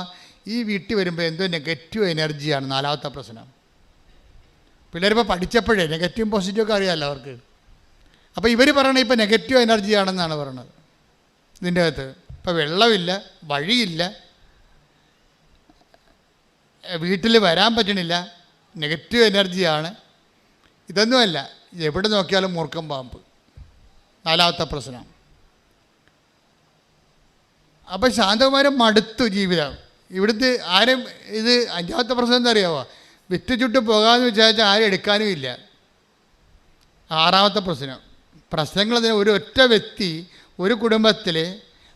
Speaker 1: ഈ വീട്ടിൽ വരുമ്പോൾ എന്തോ നെഗറ്റീവ് എനർജിയാണ്. 4ാമത്തെ പ്രശ്നം. പിള്ളേരിപ്പോൾ പഠിച്ചപ്പോഴേ നെഗറ്റീവും പോസിറ്റീവൊക്കെ അറിയാമല്ലോ അവർക്ക്. അപ്പോൾ ഇവർ പറയണത് ഇപ്പോൾ നെഗറ്റീവ് എനർജിയാണെന്നാണ് പറയണത്. ഇതിൻ്റെ അകത്ത് ഇപ്പോൾ വെള്ളമില്ല, വഴിയില്ല, വീട്ടിൽ വരാൻ പറ്റണില്ല, നെഗറ്റീവ് എനർജിയാണ്. ഇതൊന്നുമല്ല, എവിടെ നോക്കിയാലും മൂർഖം പാമ്പ്. 4ാമത്തെ പ്രശ്നം. അപ്പം ശാന്തകുമാരൻ മടുത്തു ജീവിതം. ഇവിടുത്തെ ആരും ഇത് 5ാമത്തെ പ്രശ്നം എന്താ അറിയാമോ? വിറ്റ് ചുട്ട് പോകാമെന്ന് വിചാരിച്ചാൽ ആരും എടുക്കാനും ഇല്ല. 6ാമത്തെ പ്രശ്നങ്ങൾ ഒരു ഒറ്റ വ്യക്തി ഒരു കുടുംബത്തിൽ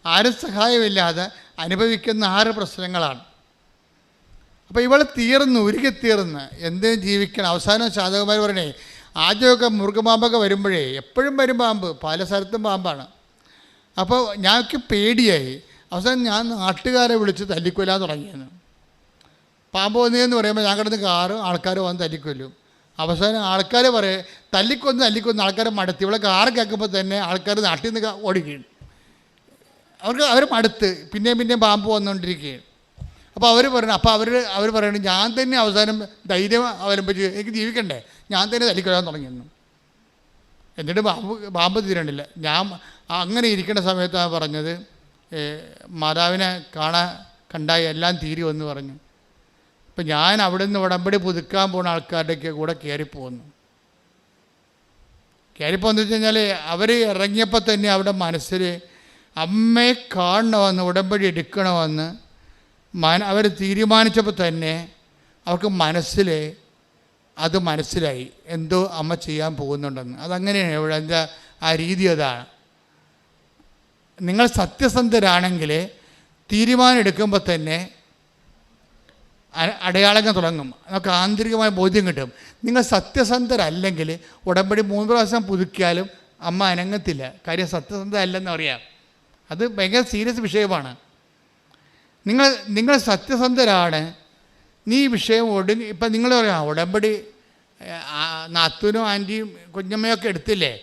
Speaker 1: ആരും സഹായമില്ലാതെ അനുഭവിക്കുന്ന 6 പ്രശ്നങ്ങളാണ്. അപ്പോൾ ഇവൾ ഉരുകി തീർന്ന് എന്തിനും ജീവിക്കണം. അവസാനം ശാന്തകുമാരി പറയണേ, ആദ്യമൊക്കെ മുറുകപാമ്പൊക്കെ വരുമ്പോഴേ എപ്പോഴും വരും പാമ്പ്, പല സ്ഥലത്തും പാമ്പാണ്. അപ്പോൾ ഞങ്ങൾക്ക് പേടിയായി. അവസാനം ഞാൻ നാട്ടുകാരെ വിളിച്ച് തല്ലിക്കൊല്ലാൻ തുടങ്ങിയെന്ന്. പാമ്പ് വന്നതെന്ന് പറയുമ്പോൾ ഞാൻ കിടന്ന് ആൾക്കാർ വന്ന് തല്ലിക്കൊല്ലും. അവസാനം ആൾക്കാർ തല്ലിക്കൊന്ന് ആൾക്കാർ മടുത്ത്. ഇവിടെ കാറ് കേൾക്കുമ്പോൾ തന്നെ ആൾക്കാർ നാട്ടിൽ നിന്ന് ഓടിക്കുകയാണ്. അവർ മടുത്ത് പിന്നെയും പാമ്പ് വന്നുകൊണ്ടിരിക്കുകയാണ്. അപ്പോൾ അവർ പറയണം ഞാൻ തന്നെ അവസാനം ധൈര്യം അവലംബിച്ച് എനിക്ക് ജീവിക്കണ്ടേ, ഞാൻ തന്നെ തല്ലിക്കൊല്ലാൻ തുടങ്ങിയെന്നു. എന്നിട്ട് പാമ്പ് തീരണ്ടില്ല. ഞാൻ അങ്ങനെ ഇരിക്കേണ്ട സമയത്താണ് പറഞ്ഞത്, മാതാവിനെ കണ്ടായി എല്ലാം തീരുമെന്ന് പറഞ്ഞു. ഇപ്പം ഞാൻ അവിടെ നിന്ന് ഉടമ്പടി പുതുക്കാൻ പോകുന്ന ആൾക്കാരുടെയൊക്കെ കൂടെ കയറിപ്പോകുന്നു വെച്ച് കഴിഞ്ഞാൽ അവർ ഇറങ്ങിയപ്പോൾ തന്നെ അവിടെ മനസ്സിൽ അമ്മയെ കാണണമെന്ന്, ഉടമ്പടി എടുക്കണമെന്ന് അവർ തീരുമാനിച്ചപ്പോൾ തന്നെ അവർക്ക് അത് മനസ്സിലായി എന്തോ അമ്മ ചെയ്യാൻ പോകുന്നുണ്ടെന്ന്. അതങ്ങനെയാണ് ഇവിടെ എന്താ ആ രീതി. അതാണ്, നിങ്ങൾ സത്യസന്ധരാണെങ്കിൽ തീരുമാനം എടുക്കുമ്പോൾ തന്നെ അടയാളങ്ങൾ തുടങ്ങും. നമുക്ക് ആന്തരികമായ ബോധ്യം കിട്ടും. നിങ്ങൾ സത്യസന്ധരല്ലെങ്കിൽ ഉടമ്പടി 3 പ്രാവശ്യം പുതുക്കിയാലും അമ്മ അനങ്ങത്തില്ല. കാര്യം സത്യസന്ധത അല്ലെന്ന് അറിയാം. അത് ഭയങ്കര സീരിയസ് വിഷയമാണ്. നിങ്ങൾ സത്യസന്ധരാണ്, നീ വിഷയം ഇപ്പം നിങ്ങൾ പറയാം ഉടമ്പടി നാത്തൂനും ആൻറ്റിയും കുഞ്ഞമ്മയൊക്കെ എടുത്തില്ലേ,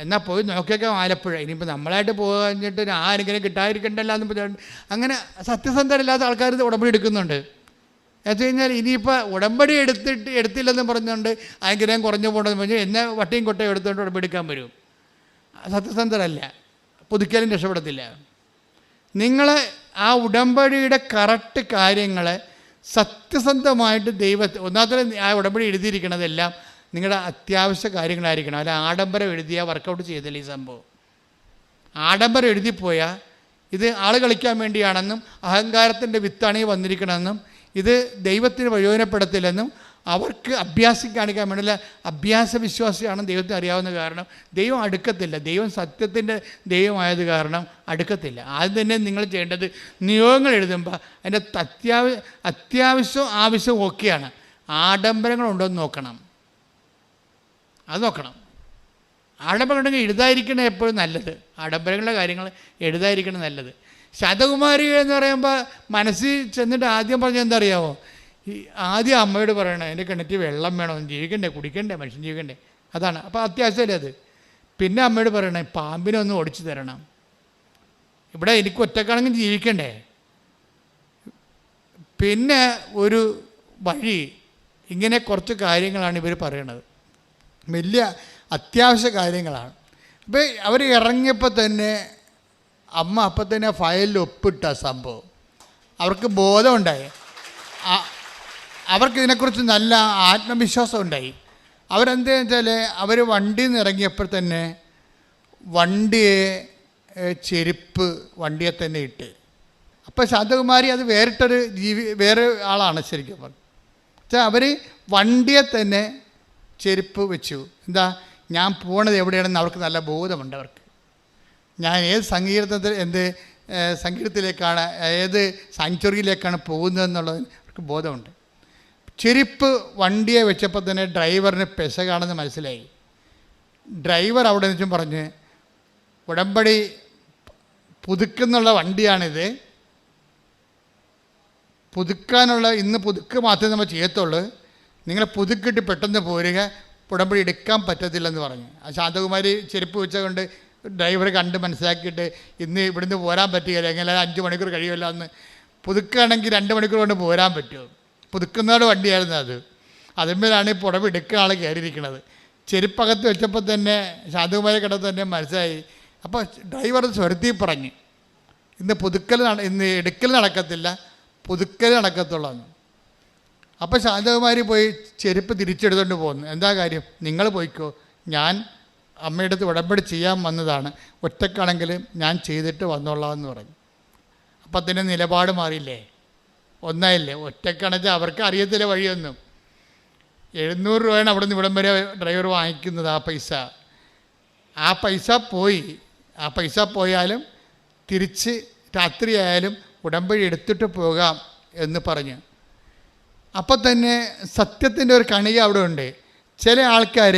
Speaker 1: എന്നാൽ പോയി നോക്കിയൊക്കെ ആലപ്പുഴ. ഇനിയിപ്പോൾ നമ്മളായിട്ട് പോകാഞ്ഞിട്ട് ആരെങ്കിലും കിട്ടാതിരിക്കണ്ടല്ല എന്ന് പറഞ്ഞിട്ട് അങ്ങനെ സത്യസന്ധരല്ലാത്ത ആൾക്കാർ ഉടമ്പടി എടുക്കുന്നുണ്ട്. എന്ന് കഴിഞ്ഞാൽ ഇനിയിപ്പോൾ ഉടമ്പടി എടുത്തില്ലെന്ന് പറഞ്ഞുകൊണ്ട് അനുഗ്രഹം കുറഞ്ഞു പോകണമെന്ന് പറഞ്ഞാൽ എന്നെ വട്ടിയും കൊട്ടയും എടുത്തുകൊണ്ട് ഉടമ്പടി എടുക്കാൻ വരും. സത്യസന്ധരല്ല, പുതുക്കിയാലും രക്ഷപ്പെടത്തില്ല. നിങ്ങൾ ആ ഉടമ്പടിയുടെ കറക്റ്റ് കാര്യങ്ങൾ സത്യസന്ധമായിട്ട് ഒന്നാമത്തെ ആ ഉടമ്പടി എഴുതിയിരിക്കണതെല്ലാം നിങ്ങളുടെ അത്യാവശ്യ കാര്യങ്ങളായിരിക്കണം. അല്ല ആഡംബരം എഴുതിയാൽ വർക്കൗട്ട് ചെയ്തില്ല ഈ സംഭവം. ആഡംബരം എഴുതിപ്പോയാൽ ഇത് ആൾ കളിക്കാൻ വേണ്ടിയാണെന്നും അഹങ്കാരത്തിൻ്റെ വിത്താണ് ഈ വന്നിരിക്കണമെന്നും ഇത് ദൈവത്തിന് പ്രയോജനപ്പെടുത്തില്ലെന്നും അവർക്ക് അഭ്യാസം കാണിക്കാൻ വേണ്ടിയുള്ള അഭ്യാസ വിശ്വാസിയാണെന്ന് ദൈവത്തിന് അറിയാവുന്ന കാരണം ദൈവം അടുക്കത്തില്ല. ദൈവം സത്യത്തിൻ്റെ ദൈവമായത് കാരണം അടുക്കത്തില്ല. ആദ്യം തന്നെ നിങ്ങൾ ചെയ്യേണ്ടത് നിയോഗങ്ങൾ എഴുതുമ്പോൾ അതിൻ്റെ അത്യാവശ്യവും ആവശ്യവും ഓക്കെയാണ്. ആഡംബരങ്ങളുണ്ടോ എന്ന് നോക്കണം. അത് നോക്കണം. ആഡംബരങ്ങളുണ്ടെങ്കിൽ എഴുതാതിരിക്കണം എപ്പോഴും നല്ലത്. ആഡംബരങ്ങളുടെ കാര്യങ്ങൾ എഴുതാതിരിക്കണം നല്ലത്. ശതകുമാരി എന്ന് പറയുമ്പോൾ മനസ്സിൽ ചെന്നിട്ട് ആദ്യം പറഞ്ഞാൽ എന്താ അറിയാമോ? ആദ്യം അമ്മയോട് പറയണം എൻ്റെ കിണറ്റിൽ വെള്ളം വേണം, ജീവിക്കണ്ടേ, കുടിക്കണ്ടേ, മനുഷ്യൻ ജീവിക്കണ്ടേ, അതാണ്. അപ്പോൾ അത്യാവശ്യമല്ലേ അത്. പിന്നെ അമ്മയോട് പറയണേ പാമ്പിനെ ഒന്ന് ഓടിച്ചു തരണം, ഇവിടെ എനിക്ക് ഒറ്റക്കാണെങ്കിൽ ജീവിക്കണ്ടേ. പിന്നെ ഒരു വഴി, ഇങ്ങനെ കുറച്ച് കാര്യങ്ങളാണ് ഇവർ പറയണത്. വലിയ അത്യാവശ്യ കാര്യങ്ങളാണ്. അപ്പോൾ അവർ ഇറങ്ങിയപ്പോൾ തന്നെ അമ്മ അപ്പം തന്നെ ഫയലിൽ ഒപ്പിട്ട സംഭവം അവർക്ക് ബോധമുണ്ടായി. അവർക്ക് ഇതിനെക്കുറിച്ച് നല്ല ആത്മവിശ്വാസം ഉണ്ടായി. അവരെന്താണെന്ന് വെച്ചാൽ അവർ വണ്ടിയിൽ നിന്ന് ഇറങ്ങിയപ്പോൾ തന്നെ വണ്ടിയെ ചെരുപ്പ് വണ്ടിയെ തന്നെ ഇട്ട്. അപ്പോൾ ശാന്തകുമാരി അത് വേറെ ആളാണ് ശരിക്കും പറഞ്ഞത്. വെച്ചാൽ അവർ വണ്ടിയെ തന്നെ ചെരുപ്പ് വെച്ചു. എന്താ, ഞാൻ പോണത് എവിടെയാണെന്ന് അവർക്ക് നല്ല ബോധമുണ്ട്. അവർക്ക് ഞാൻ ഏത് സംഗീതത്തിലേക്കാണ്, ഏത് സാങ്ച്വറിയിലേക്കാണ് പോകുന്നതെന്നുള്ളതിന് അവർക്ക് ബോധമുണ്ട്. ചെരുപ്പ് വണ്ടിയെ വെച്ചപ്പോൾ തന്നെ ഡ്രൈവറിന് പെശകാണെന്ന് മനസ്സിലായി. ഡ്രൈവർ അവിടെ നിന്നും പറഞ്ഞ് ഉടമ്പടി പുതുക്കുന്നുള്ള വണ്ടിയാണിത്, പുതുക്കാനുള്ള ഇന്ന് പുതുക്ക് മാത്രമേ നമ്മൾ ചെയ്യത്തുള്ളൂ, നിങ്ങൾ പുതുക്കിട്ട് പെട്ടെന്ന് പോരുക, ഉടമ്പടി എടുക്കാൻ പറ്റത്തില്ലെന്ന് പറഞ്ഞു. ആ ശാന്തകുമാരി ചെരുപ്പ് വെച്ചുകൊണ്ട് ഡ്രൈവർ കണ്ട് മനസ്സിലാക്കിയിട്ട് ഇന്ന് ഇവിടുന്ന് പോരാൻ പറ്റുകയില്ല, എങ്ങനെ 5 മണിക്കൂർ കഴിയുമല്ലോ, അന്ന് പുതുക്കുകയാണെങ്കിൽ 2 മണിക്കൂർ കൊണ്ട് പോരാൻ പറ്റുമോ. പുതുക്കുന്നവരുടെ വണ്ടിയായിരുന്നു അത്. അതിന്മേലാണ് ഇപ്പോൾ ഉടമ്പടി എടുക്കുന്ന ആൾ കയറിയിരിക്കുന്നത്. ചെരുപ്പകത്ത് വെച്ചപ്പോൾ തന്നെ ശാന്തകുമാരി കിടന്ന് തന്നെ മനസ്സിലായി. അപ്പോൾ ഡ്രൈവർ സ്വരത്തിൽ പറഞ്ഞ് ഇന്ന് എടുക്കൽ നടക്കത്തില്ല, പുതുക്കൽ നടക്കത്തുള്ളൂ. അപ്പോൾ ശാന്തകുമാരി പോയി ചെരുപ്പ് തിരിച്ചെടുത്തുകൊണ്ട് പോകുന്നു. എന്താ കാര്യം? നിങ്ങൾ പോയിക്കോ, ഞാൻ അമ്മയുടെ അടുത്ത് ഉടമ്പടി ചെയ്യാൻ വന്നതാണ്, ഒറ്റക്കാണെങ്കിലും ഞാൻ ചെയ്തിട്ട് വന്നോളാം എന്ന് പറഞ്ഞു. അപ്പം അതിൻ്റെ നിലപാട് മാറിയില്ലേ, ഒന്നായില്ലേ. ഒറ്റക്കാണെച്ചാൽ അവർക്ക് അറിയത്തില്ല വഴിയൊന്നും. 700 രൂപയാണ് അവിടെ നിന്ന് ഇവിടം വരെ ഡ്രൈവർ വാങ്ങിക്കുന്നത്. ആ പൈസ പോയാലും തിരിച്ച് രാത്രിയായാലും ഉടമ്പടി എടുത്തിട്ട് പോകാം എന്ന് പറഞ്ഞു. അപ്പം തന്നെ സത്യത്തിൻ്റെ ഒരു കണിക അവിടെ ഉണ്ട്. ചില ആൾക്കാർ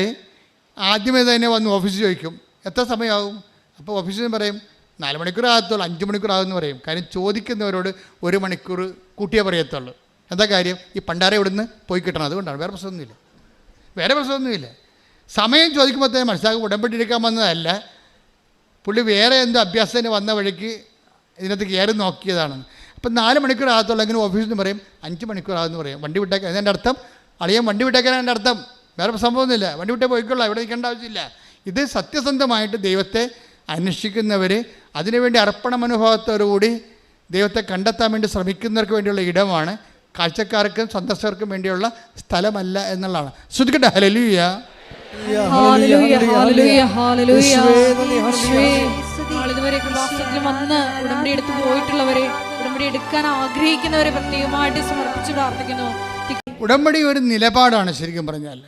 Speaker 1: ആദ്യമേ തന്നെ വന്ന് ഓഫീസിൽ ചോദിക്കും എത്ര സമയമാകും. അപ്പോൾ ഓഫീസിൽ നിന്ന് പറയും 4 മണിക്കൂർ ആകത്തുള്ളൂ, 5 മണിക്കൂർ ആകുമെന്ന് പറയും. കാര്യം ചോദിക്കുന്നവരോട് 1 മണിക്കൂർ കൂട്ടിയേ പറയത്തുള്ളൂ. എന്താ കാര്യം? ഈ പണ്ടാരെ ഇവിടുന്ന് പോയി കിട്ടണം, അതുകൊണ്ടാണ്. വേറെ പ്രശ്നമൊന്നുമില്ല. സമയം ചോദിക്കുമ്പോൾ തന്നെ മനസ്സിലാക്കും ഉടമ്പടി എടുക്കാൻ വന്നതല്ല, പുള്ളി വേറെ എന്തോ അഭ്യാസത്തിന് വന്ന വഴിക്ക് ഇതിനകത്ത് കയറി നോക്കിയതാണ്. അപ്പം 4 മണിക്കൂർ ആകത്തുള്ളൂ. എങ്ങനെ ഓഫീസിൽ നിന്ന് പറയും 5 മണിക്കൂർ ആകുമെന്ന് പറയും. വണ്ടി വിട്ടേക്കാൻ അതിൻ്റെ അർത്ഥം അളിയൻ വണ്ടി വിട്ടേക്കാൻ എൻ്റെ അർത്ഥം വേറെ സംഭവമൊന്നുമില്ല. വണ്ടി വിട്ടേ പോയിക്കൊള്ളാം, ഇവിടെ നിൽക്കേണ്ട ആവശ്യമില്ല. ഇത് സത്യസന്ധമായിട്ട് ദൈവത്തെ അന്വേഷിക്കുന്നവർ, അതിനുവേണ്ടി അർപ്പണ മനോഭാവത്തോടുകൂടി ദൈവത്തെ കണ്ടെത്താൻ വേണ്ടി ശ്രമിക്കുന്നവർക്ക് വേണ്ടിയുള്ള ഇടമാണ്, കാഴ്ചക്കാർക്കും സന്ദർശകർക്കും വേണ്ടിയുള്ള സ്ഥലമല്ല എന്നുള്ളതാണ്. ശ്രദ്ധിക്കട്ടെ. Hallelujah,
Speaker 2: hallelujah, hallelujah, hallelujah. ഇതുവരെ കൃപാസനത്തിൽ വന്ന് ഉടമ്പടി എടുത്ത് പോയിട്ടുള്ളവരെ, ഉടമ്പടി എടുക്കാൻ ആഗ്രഹിക്കുന്നവരെ പ്രത്യേകമായിട്ട് സമർപ്പിച്ച് പ്രാർത്ഥിക്കുന്നു.
Speaker 1: ഉടമ്പടി ഒരു നിലപാടാണ് ശരിക്കും പറഞ്ഞാൽ.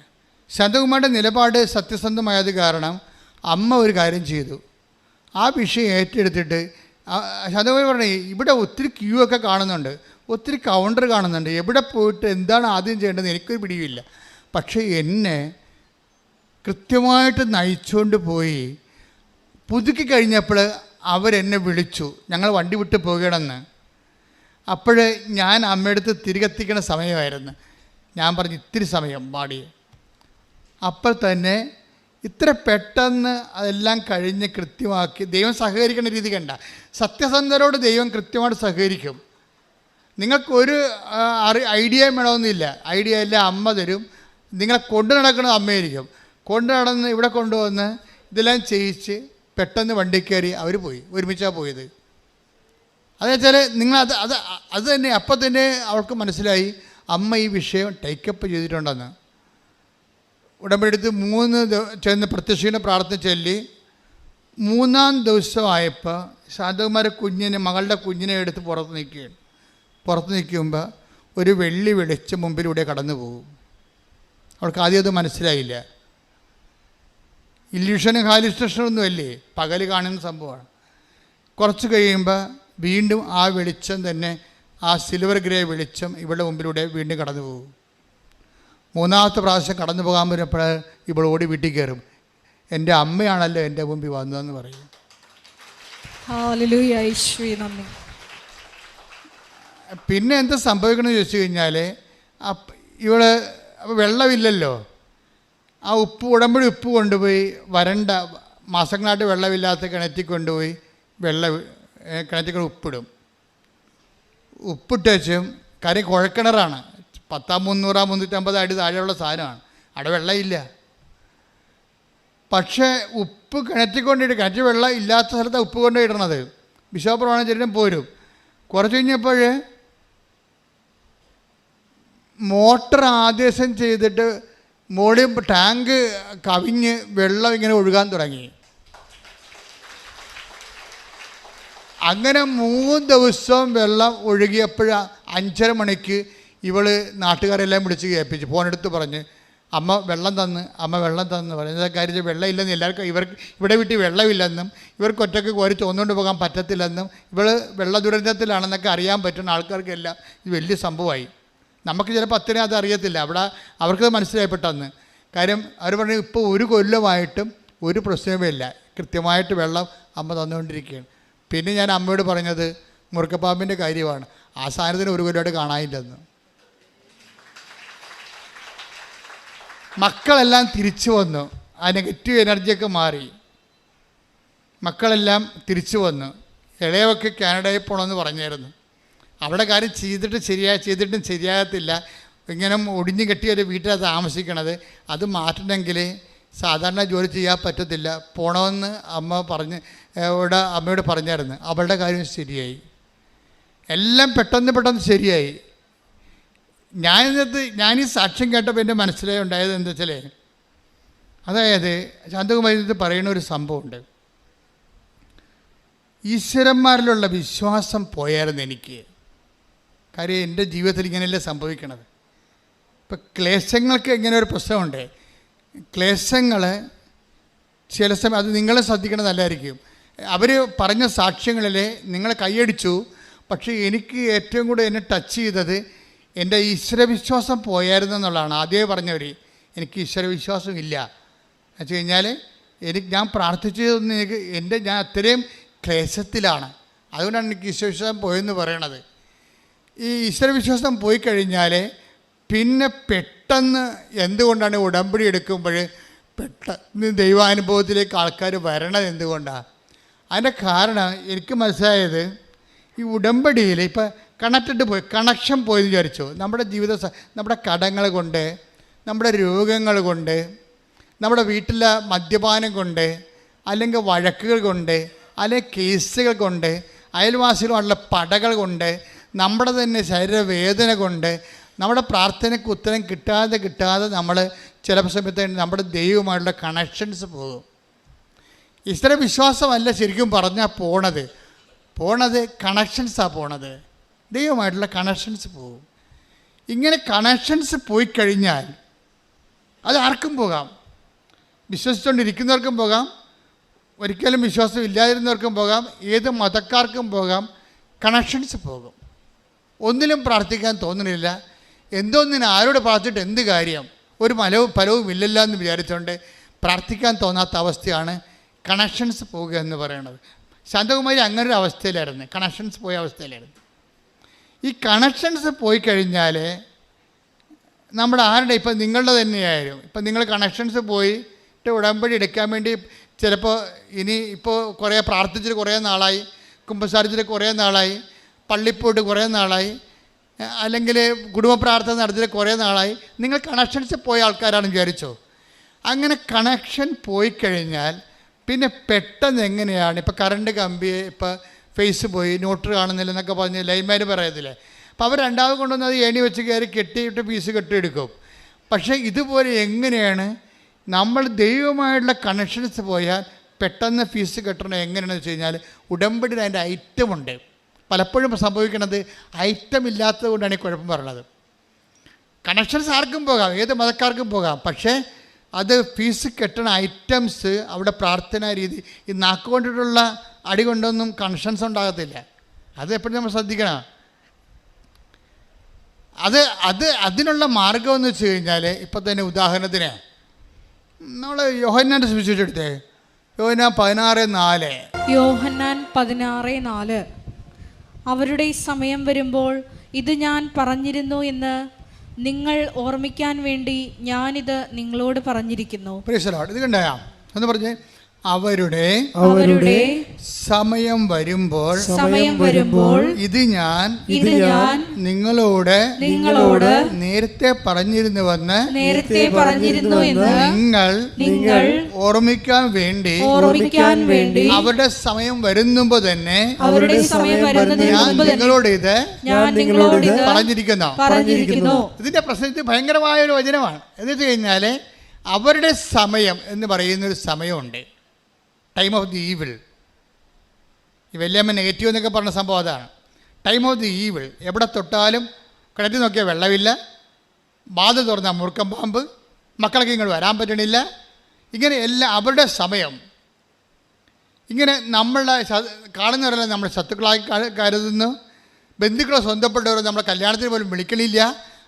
Speaker 1: ശാന്തകുമാരുടെ നിലപാട് സത്യസന്ധമായത് കാരണം അമ്മ ഒരു കാര്യം ചെയ്തു. ആ വിഷയം ഏറ്റെടുത്തിട്ട് ശാന്തകുമാരി പറഞ്ഞു, ഇവിടെ ഒത്തിരി ക്യൂ ഒക്കെ കാണുന്നുണ്ട്, ഒത്തിരി കൗണ്ടർ കാണുന്നുണ്ട്, എവിടെ പോയിട്ട് എന്താണ് ആദ്യം ചെയ്യേണ്ടത് എനിക്കൊരു പിടിയുമില്ല. പക്ഷേ എന്നെ കൃത്യമായിട്ട് നയിച്ചുകൊണ്ട് പോയി പുതുക്കി കഴിഞ്ഞപ്പോൾ അവരെന്നെ വിളിച്ചു, ഞങ്ങൾ വണ്ടി വിട്ട് പോകണമെന്ന്. അപ്പോൾ ഞാൻ അമ്മയടുത്ത് തിരികെത്തിക്കണ സമയമായിരുന്നു. ഞാൻ പറഞ്ഞു ഇത്തിരി സമയം പാടി. അപ്പോൾ തന്നെ ഇത്ര പെട്ടെന്ന് അതെല്ലാം കഴിഞ്ഞ് കൃത്യമാക്കി. ദൈവം സഹകരിക്കുന്ന രീതി കണ്ട. സത്യസന്ധരോട് ദൈവം കൃത്യമായിട്ട് സഹകരിക്കും. നിങ്ങൾക്കൊരു ഐഡിയ വേണമെന്നില്ല. ഐഡിയ എല്ലാം അമ്മ തരും. നിങ്ങളെ കൊണ്ടു നടക്കുന്നത് അമ്മയായിരിക്കും. കൊണ്ടു നടന്ന് ഇവിടെ കൊണ്ടുവന്ന് ഇതെല്ലാം ചെയ്യിച്ച് പെട്ടെന്ന് വണ്ടി കയറി അവർ പോയി. ഒരുമിച്ചാണ് പോയത്. അതെന്നുവെച്ചാൽ നിങ്ങൾ അത് തന്നെ അപ്പം തന്നെ അവൾക്ക് മനസ്സിലായി അമ്മ ഈ വിഷയം ടേക്കപ്പ് ചെയ്തിട്ടുണ്ടെന്ന്. ഉടമ്പടി എടുത്ത് 3 ചെന്ന് പ്രത്യക്ഷീണ പ്രാർത്ഥന ചൊല്ലി 3-ാം ദിവസമായപ്പോൾ ശാന്തകുമാര മകളുടെ കുഞ്ഞിനെ എടുത്ത് പുറത്ത് നിൽക്കുമ്പോൾ ഒരു വെള്ളി വെളിച്ചം മുമ്പിലൂടെ കടന്നു പോകും. അവൾക്ക് ആദ്യം അത് മനസ്സിലായില്ല. ഇല്യൂഷനും ഹാലുസിനേഷനൊന്നും അല്ലേ, പകൽ കാണുന്ന സംഭവമാണ്. കുറച്ച് കഴിയുമ്പോൾ വീണ്ടും ആ വെളിച്ചം തന്നെ, ആ സിൽവർ ഗ്രേ വെളിച്ചം ഇവളുടെ മുമ്പിലൂടെ വീണ്ടും കടന്നു പോകും. 3-ാമത്തെ പ്രാവശ്യം കടന്നു പോകാൻ വരുമ്പോൾ ഇവൾ ഓടി വീട്ടിൽ കയറും. എൻ്റെ അമ്മയാണല്ലോ എൻ്റെ മുമ്പിൽ വന്നതെന്ന് പറയും.
Speaker 2: ഹല്ലേലൂയ, യേശുവേ നന്ദി.
Speaker 1: പിന്നെ എന്താ സംഭവിക്കണമെന്ന് ചോദിച്ചു കഴിഞ്ഞാൽ, ഇവള് വെള്ളമില്ലല്ലോ, ആ ഉടമ്പടി ഉപ്പ് കൊണ്ടുപോയി വരണ്ട മാസങ്ങളായിട്ട് വെള്ളമില്ലാത്ത കിണറ്റിൽ കൊണ്ടുപോയി കിണറ്റിൽ ഉപ്പിടും. ഉപ്പിട്ടും കാര്യം കുഴക്കിണറാണ്, 300-350 അടി താഴെയുള്ള സാധനമാണ്, അവിടെ വെള്ളമില്ല. പക്ഷേ ഉപ്പ് കിണറ്റിൽ കൊണ്ടിട്ട്, കിണറ്റിൽ വെള്ളം ഇല്ലാത്ത സ്ഥലത്ത് ഉപ്പ് കൊണ്ടുപോയിടണത്. ബിഷോപ്രമാണം ചെല്ലും പോരും. കുറച്ച് കഴിഞ്ഞപ്പോൾ മോട്ടർ ആദേശം ചെയ്തിട്ട് മോളിൽ ടാങ്ക് കവിഞ്ഞ് വെള്ളം ഇങ്ങനെ ഒഴുകാൻ തുടങ്ങി. അങ്ങനെ 3 ദിവസം വെള്ളം ഒഴുകിയപ്പോൾ 5:30 മണിക്ക് ഇവൾ നാട്ടുകാരെല്ലാം വിളിച്ച് കേൾപ്പിച്ചു. ഫോണെടുത്ത് പറഞ്ഞ് അമ്മ വെള്ളം തന്ന് പറയുന്നത് കാര്യം വെള്ളം ഇല്ലെന്ന് എല്ലാവർക്കും, ഇവിടെ വീട്ടിൽ വെള്ളമില്ലെന്നും ഇവർക്ക് ഒറ്റയ്ക്ക് കോരി തോന്നുകൊണ്ട് പോകാൻ പറ്റത്തില്ലെന്നും ഇവൾ വെള്ള ദുരന്തത്തിലാണെന്നൊക്കെ അറിയാൻ പറ്റുന്ന ആൾക്കാർക്കെല്ലാം ഇത് വലിയ സംഭവമായി. നമുക്ക് ചിലപ്പോൾ അത്രയും അത് അറിയത്തില്ല, അവിടെ അവർക്കത് മനസ്സിലായിപ്പെട്ടന്ന്. കാര്യം അവർ പറഞ്ഞു ഇപ്പോൾ 1 കൊല്ലമായിട്ടും ഒരു പ്രശ്നമേ ഇല്ല, കൃത്യമായിട്ട് വെള്ളം അമ്മ തന്നുകൊണ്ടിരിക്കുകയാണ്. പിന്നെ ഞാൻ അമ്മയോട് പറഞ്ഞത് മുറുക്കപ്പാമ്പിൻ്റെ കാര്യമാണ്. ആ സാധനത്തിന് 1 കൊല്ലമായിട്ട് കാണാനില്ലെന്ന്. മക്കളെല്ലാം തിരിച്ചു വന്നു, ആ നെഗറ്റീവ് എനർജിയൊക്കെ മാറി, മക്കളെല്ലാം തിരിച്ചു വന്നു. ഇളയൊക്കെ കാനഡയിൽ പോകണമെന്ന് പറഞ്ഞായിരുന്നു. അവിടെ കാര്യം ചെയ്തിട്ടും ശരിയാകത്തില്ല. ഇങ്ങനെ ഒടിഞ്ഞു കെട്ടിയൊരു വീട്ടിലാണ് താമസിക്കണത്. അത് മാറ്റണമെങ്കിൽ സാധാരണ ജോലി ചെയ്യാൻ പറ്റത്തില്ല, പോകണമെന്ന് അമ്മയോട് പറഞ്ഞായിരുന്നു. അവളുടെ കാര്യം ശരിയായി, എല്ലാം പെട്ടെന്ന് ശരിയായി. ഞാനീ സാക്ഷ്യം കേട്ടപ്പോൾ എൻ്റെ മനസ്സിലേ ഉണ്ടായത് എന്താ വെച്ചാൽ, അതായത് ശാന്തകുമാരി പറയുന്ന ഒരു സംഭവമുണ്ട്. ഈശ്വരന്മാരിലുള്ള വിശ്വാസം പോയായിരുന്നു എനിക്ക്. കാര്യം എൻ്റെ ജീവിതത്തിൽ ഇങ്ങനെയല്ലേ സംഭവിക്കണത്. ഇപ്പം ക്ലേശങ്ങൾക്ക് ഇങ്ങനെ ഒരു പ്രശ്നമുണ്ട്. ക്ലേശങ്ങൾ ചില സമയം അത് നിങ്ങൾ ശ്രദ്ധിക്കണതല്ലായിരിക്കും. അവർ പറഞ്ഞ സാക്ഷ്യങ്ങളിൽ നിങ്ങൾ കൈയടിച്ചു, പക്ഷേ എനിക്ക് ഏറ്റവും കൂടുതൽ എന്നെ ടച്ച് ചെയ്തത് എൻ്റെ ഈശ്വരവിശ്വാസം പോയായിരുന്നു എന്നുള്ളതാണ്. ആദ്യമേ പറഞ്ഞവർ എനിക്ക് ഈശ്വരവിശ്വാസം ഇല്ല എന്ന് വെച്ച് കഴിഞ്ഞാൽ ഞാൻ പ്രാർത്ഥിച്ചതൊന്നും ഞാൻ അത്രയും ക്ലേശത്തിലാണ്, അതുകൊണ്ടാണ് എനിക്ക് ഈശ്വരവിശ്വാസം പോയെന്ന് പറയണത്. ഈ ഈശ്വരവിശ്വാസം പോയി കഴിഞ്ഞാൽ പിന്നെ പെട്ടെന്ന് എന്തുകൊണ്ടാണ് ഉടമ്പടി എടുക്കുമ്പോൾ പെട്ടെന്ന് ദൈവാനുഭവത്തിലേക്ക് ആൾക്കാർ വരണത് എന്തുകൊണ്ടാണ്? അതിൻ്റെ കാരണം എനിക്ക് മനസ്സിലായത്, ഈ ഉടമ്പടിയിൽ ഇപ്പം കണക്ഷൻ പോയെന്ന് വിചാരിച്ചു. നമ്മുടെ നമ്മുടെ കടങ്ങൾ കൊണ്ട്, നമ്മുടെ രോഗങ്ങൾ കൊണ്ട്, നമ്മുടെ വീട്ടിലെ മദ്യപാനം കൊണ്ട്, അല്ലെങ്കിൽ വഴക്കുകൾ കൊണ്ട്, അല്ലെങ്കിൽ കേസുകൾ കൊണ്ട്, അയൽവാസികളുമായിട്ടുള്ള പടകൾ കൊണ്ട്, നമ്മുടെ തന്നെ ശരീരവേദന കൊണ്ട്, നമ്മുടെ പ്രാർത്ഥനയ്ക്ക് ഉത്തരം കിട്ടാതെ നമ്മൾ ചില സമയത്ത് നമ്മുടെ ദൈവമായിട്ടുള്ള കണക്ഷൻസ് പോകും. ഈശ്വര വിശ്വാസമല്ല ശരിക്കും പറഞ്ഞാൽ പോണത് കണക്ഷൻസാണ് പോണത്. ദൈവമായിട്ടുള്ള കണക്ഷൻസ് പോകും. ഇങ്ങനെ കണക്ഷൻസ് പോയി കഴിഞ്ഞാൽ അത് ആർക്കും പോകാം, വിശ്വസിച്ചുകൊണ്ടിരിക്കുന്നവർക്കും പോകാം, ഒരിക്കലും വിശ്വാസം ഇല്ലാതിരുന്നവർക്കും പോകാം, ഏത് മതക്കാർക്കും പോകാം. കണക്ഷൻസ് പോകും. ഒന്നിലും പ്രാർത്ഥിക്കാൻ തോന്നുന്നില്ല. എന്തോന്നിന് ആരോട് പ്രാർത്ഥിച്ചിട്ട് എന്ത് കാര്യം, ഒരു ഫലവും ഇല്ലല്ലോ എന്ന് വിചാരിച്ചുകൊണ്ട് പ്രാർത്ഥിക്കാൻ തോന്നാത്ത അവസ്ഥയാണ് കണക്ഷൻസ് പോവുക എന്ന് പറയുന്നത്. ശാന്തകുമാരി അങ്ങനൊരു അവസ്ഥയിലായിരുന്നു, കണക്ഷൻസ് പോയ അവസ്ഥയിലായിരുന്നു. ഈ കണക്ഷൻസ് പോയി കഴിഞ്ഞാൽ നമ്മുടെ ആരുടെ, ഇപ്പം നിങ്ങളുടെ തന്നെയായാലും, ഇപ്പം നിങ്ങൾ കണക്ഷൻസ് പോയിട്ട് ഉടമ്പടി എടുക്കാൻ വേണ്ടി ചിലപ്പോൾ ഇപ്പോൾ കുറേ പ്രാർത്ഥിച്ചിട്ട് കുറേ നാളായി, കുമ്പസാരിച്ചിട്ട് കുറേ നാളായി, പള്ളിപ്പോയിട്ട് കുറേ നാളായി, അല്ലെങ്കിൽ കുടുംബ പ്രാർത്ഥന നടത്തിയിട്ട് കുറേ നാളായി, നിങ്ങൾ കണക്ഷൻസ് പോയ ആൾക്കാരാണെന്ന് വിചാരിച്ചോ. അങ്ങനെ കണക്ഷൻ പോയി കഴിഞ്ഞാൽ പിന്നെ പെട്ടെന്ന് എങ്ങനെയാണ്, ഇപ്പോൾ കറണ്ട് കമ്പി ഇപ്പോൾ ഫേസ് പോയി, നോട്ട് കാണുന്നില്ല എന്നൊക്കെ പറഞ്ഞ് ലൈൻമാൻ പറയത്തില്ലേ. അപ്പോൾ അവർ രണ്ടാമത് കൊണ്ടുവന്ന് അത് ഏണി വെച്ച് കയറി കെട്ടിയിട്ട് പീസ് കെട്ടിയെടുക്കും. പക്ഷേ ഇതുപോലെ എങ്ങനെയാണ് നമ്മൾ ദൈവമായിട്ടുള്ള കണക്ഷൻസ് പോയാൽ പെട്ടെന്ന് ഫീസ് കെട്ടണം എങ്ങനെയാണെന്ന് വെച്ച് കഴിഞ്ഞാൽ ഉടമ്പടിയിൽ അതിൻ്റെ ഐറ്റമുണ്ട്. പലപ്പോഴും സംഭവിക്കുന്നത് ഐറ്റം ഇല്ലാത്തത് കൊണ്ടാണ് ഈ കുഴപ്പം പറയുന്നത്. കണക്ഷൻസ് ആർക്കും പോകാം, ഏത് മതക്കാർക്കും പോകാം, പക്ഷേ അത് ഫീസ് കെട്ടണ ഐറ്റംസ് അവിടെ പ്രാർത്ഥനാ രീതി, ഈ നാക്കുകൊണ്ടിട്ടുള്ള അടി കൊണ്ടൊന്നും കണക്ഷൻസ് ഉണ്ടാകത്തില്ല. അത് എപ്പോഴും നമ്മൾ ശ്രദ്ധിക്കണം. അതിനുള്ള മാർഗം എന്ന് വെച്ച് കഴിഞ്ഞാൽ ഇപ്പം തന്നെ ഉദാഹരണത്തിന് നമ്മൾ യോഹന്നാൻ്റെ സുവിശേഷം എടുത്തേ, യോഹന്നാൻ 16:4.
Speaker 2: യോഹന്നാൻ 16:4. അവരുടെ സമയം വരുമ്പോൾ ഇത് ഞാൻ പറഞ്ഞിരുന്നു എന്ന് നിങ്ങൾ ഓർമ്മിക്കാൻ വേണ്ടി ഞാനിത് നിങ്ങളോട് പറഞ്ഞിരിക്കുന്നു.
Speaker 1: ഇത് കണ്ടാ എന്ന് പറഞ്ഞേ, അവരുടെ സമയം വരുമ്പോൾ ഇത് ഞാൻ നിങ്ങളോട് നേരത്തെ പറഞ്ഞിരുന്നുവെന്ന് നിങ്ങൾ ഓർമ്മിക്കാൻ വേണ്ടി അവരുടെ സമയം വരുന്നുമ്പോ തന്നെ ഞാൻ നിങ്ങളോട് ഇത് പറഞ്ഞിരിക്കുന്നു. ഇതിന്റെ പ്രശ്നത്തിൽ ഭയങ്കരമായ ഒരു വചനമാണ്. എന്ന് വെച്ച് കഴിഞ്ഞാൽ അവരുടെ സമയം എന്ന് പറയുന്നൊരു സമയമുണ്ട്, ടൈം ഓഫ് ദി ഈവിൾ. ഈ വല്യമ്മ നെഗറ്റീവ് എന്നൊക്കെ പറഞ്ഞ സംഭവം അതാണ്. Time of the evil. എവിടെ തൊട്ടാലും കിണറ്റിൽ നോക്കിയാൽ വെള്ളമില്ല, ബാധ തുറന്നാൽ മുറുക്കം പാമ്പ്, മക്കളൊക്കെ ഇങ്ങോട്ട് വരാൻ പറ്റണില്ല, ഇങ്ങനെ എല്ലാം അവരുടെ സമയം. ഇങ്ങനെ നമ്മളെ കാണുന്നവരെല്ലാം നമ്മൾ ശത്രുക്കളായി കരുതുന്നു. ബന്ധുക്കളെ സ്വന്തപ്പെട്ടവർ നമ്മളെ കല്യാണത്തിന് പോലും വിളിക്കണില്ല,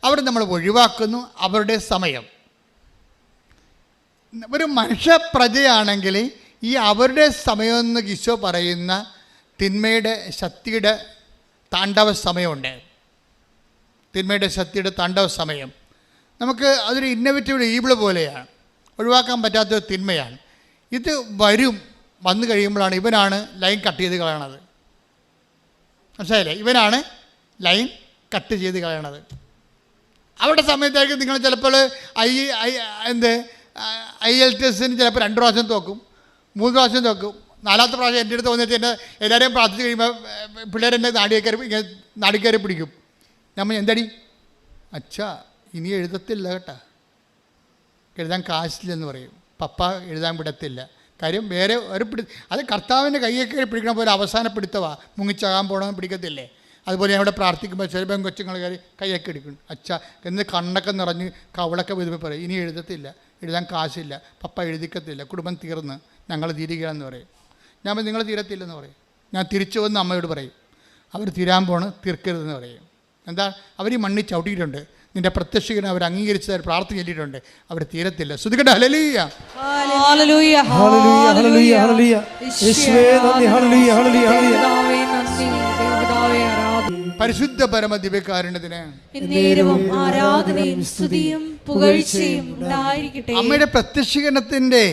Speaker 1: അവരെ നമ്മൾ ഒഴിവാക്കുന്നു. അവരുടെ സമയം. ഒരു മനുഷ്യപ്രജയാണെങ്കിൽ ഈ അവരുടെ സമയമെന്ന് ഈശോ പറയുന്ന തിന്മയുടെ ശക്തിയുടെ താണ്ഡവ സമയമുണ്ട്. തിന്മയുടെ ശക്തിയുടെ താണ്ഡവ സമയം നമുക്ക് അതൊരു ഇന്നോവേറ്റീവ് ഈബിൾ പോലെയാണ്, ഒഴിവാക്കാൻ പറ്റാത്തൊരു തിന്മയാണ്. ഇത് വന്നു കഴിയുമ്പോഴാണ് ഇവനാണ് ലൈൻ കട്ട് ചെയ്ത് കളയണത്. മനസ്സിലായില്ലേ? ഇവനാണ് ലൈൻ കട്ട് ചെയ്ത് കളയണത്. അവരുടെ സമയത്തായിരിക്കും നിങ്ങൾ ചിലപ്പോൾ IELTS ചിലപ്പോൾ 2 പ്രാവശ്യം തോക്കും, 3 പ്രാവശ്യം തോക്കും, 4ാമത്തെ പ്രാവശ്യം എൻ്റെ അടുത്ത് വന്നിട്ട് എന്നെ എല്ലാവരെയും പ്രാർത്ഥിച്ച് കഴിയുമ്പോൾ പിള്ളേരെന്നെ നാടിക്കയറി പിടിക്കും. നമ്മൾ എന്തടി അച്ഛാ ഇനി എഴുതത്തില്ല കേട്ടാ, എഴുതാൻ കാശില്ലെന്ന് പറയും. പപ്പ എഴുതാൻ വിടത്തില്ല. കാര്യം വേറെ ഒരു അത് കർത്താവിൻ്റെ കയ്യൊക്കെ പിടിക്കണ പോലെ അവസാന പിടുത്തവാ, മുങ്ങിച്ചാകാൻ പോകണമെന്ന് പിടിക്കത്തില്ലേ. അതുപോലെ ഞാൻ ഇവിടെ പ്രാർത്ഥിക്കുമ്പോൾ ചെറുപ്പം കൊച്ചുങ്ങൾ കൈയൊക്കെ എടുക്കും. അച്ഛാ എന്ന് കണ്ണൊക്കെ നിറഞ്ഞ് കവളൊക്കെ വിധവ പറയും, ഇനി എഴുതത്തില്ല, എഴുതാൻ കാശില്ല, പപ്പ എഴുതിക്കത്തില്ല, കുടുംബം തീർന്ന് ഞങ്ങൾ തീരുകയാണെന്ന് പറയും. ഞാൻ നിങ്ങൾ തീരത്തില്ലെന്ന് പറയും. ഞാൻ തിരിച്ചു വന്ന് അമ്മയോട് പറയും, അവർ തീരാൻ പോണ്, തീർക്കരുതെന്ന് പറയും. എന്താ, അവർ ഈ മണ്ണിൽ ചവിട്ടിയിട്ടുണ്ട്, നിന്റെ പ്രത്യക്ഷീകരണം അവർ അംഗീകരിച്ചത് പ്രാർത്ഥന ചൊല്ലിയിട്ടുണ്ട്, അവർ തീരത്തില്ല. ശ്രുതികട്ടെ ഹല്ലേലൂയ.
Speaker 3: Hallelujah hallelujah hallelujah. യേശുവേ നന്ദി. Hallelujah hallelujah hallelujah.
Speaker 1: പരിശുദ്ധ പരമ ദിവ്യകാരുണ്യത്തിന്
Speaker 2: ആരാധനയും സ്തുതിയും പുകഴ്ചയും ഉണ്ടായിരിക്കട്ടെ.
Speaker 1: അമ്മയുടെ പ്രത്യക്ഷീകരണത്തിൻ്റെ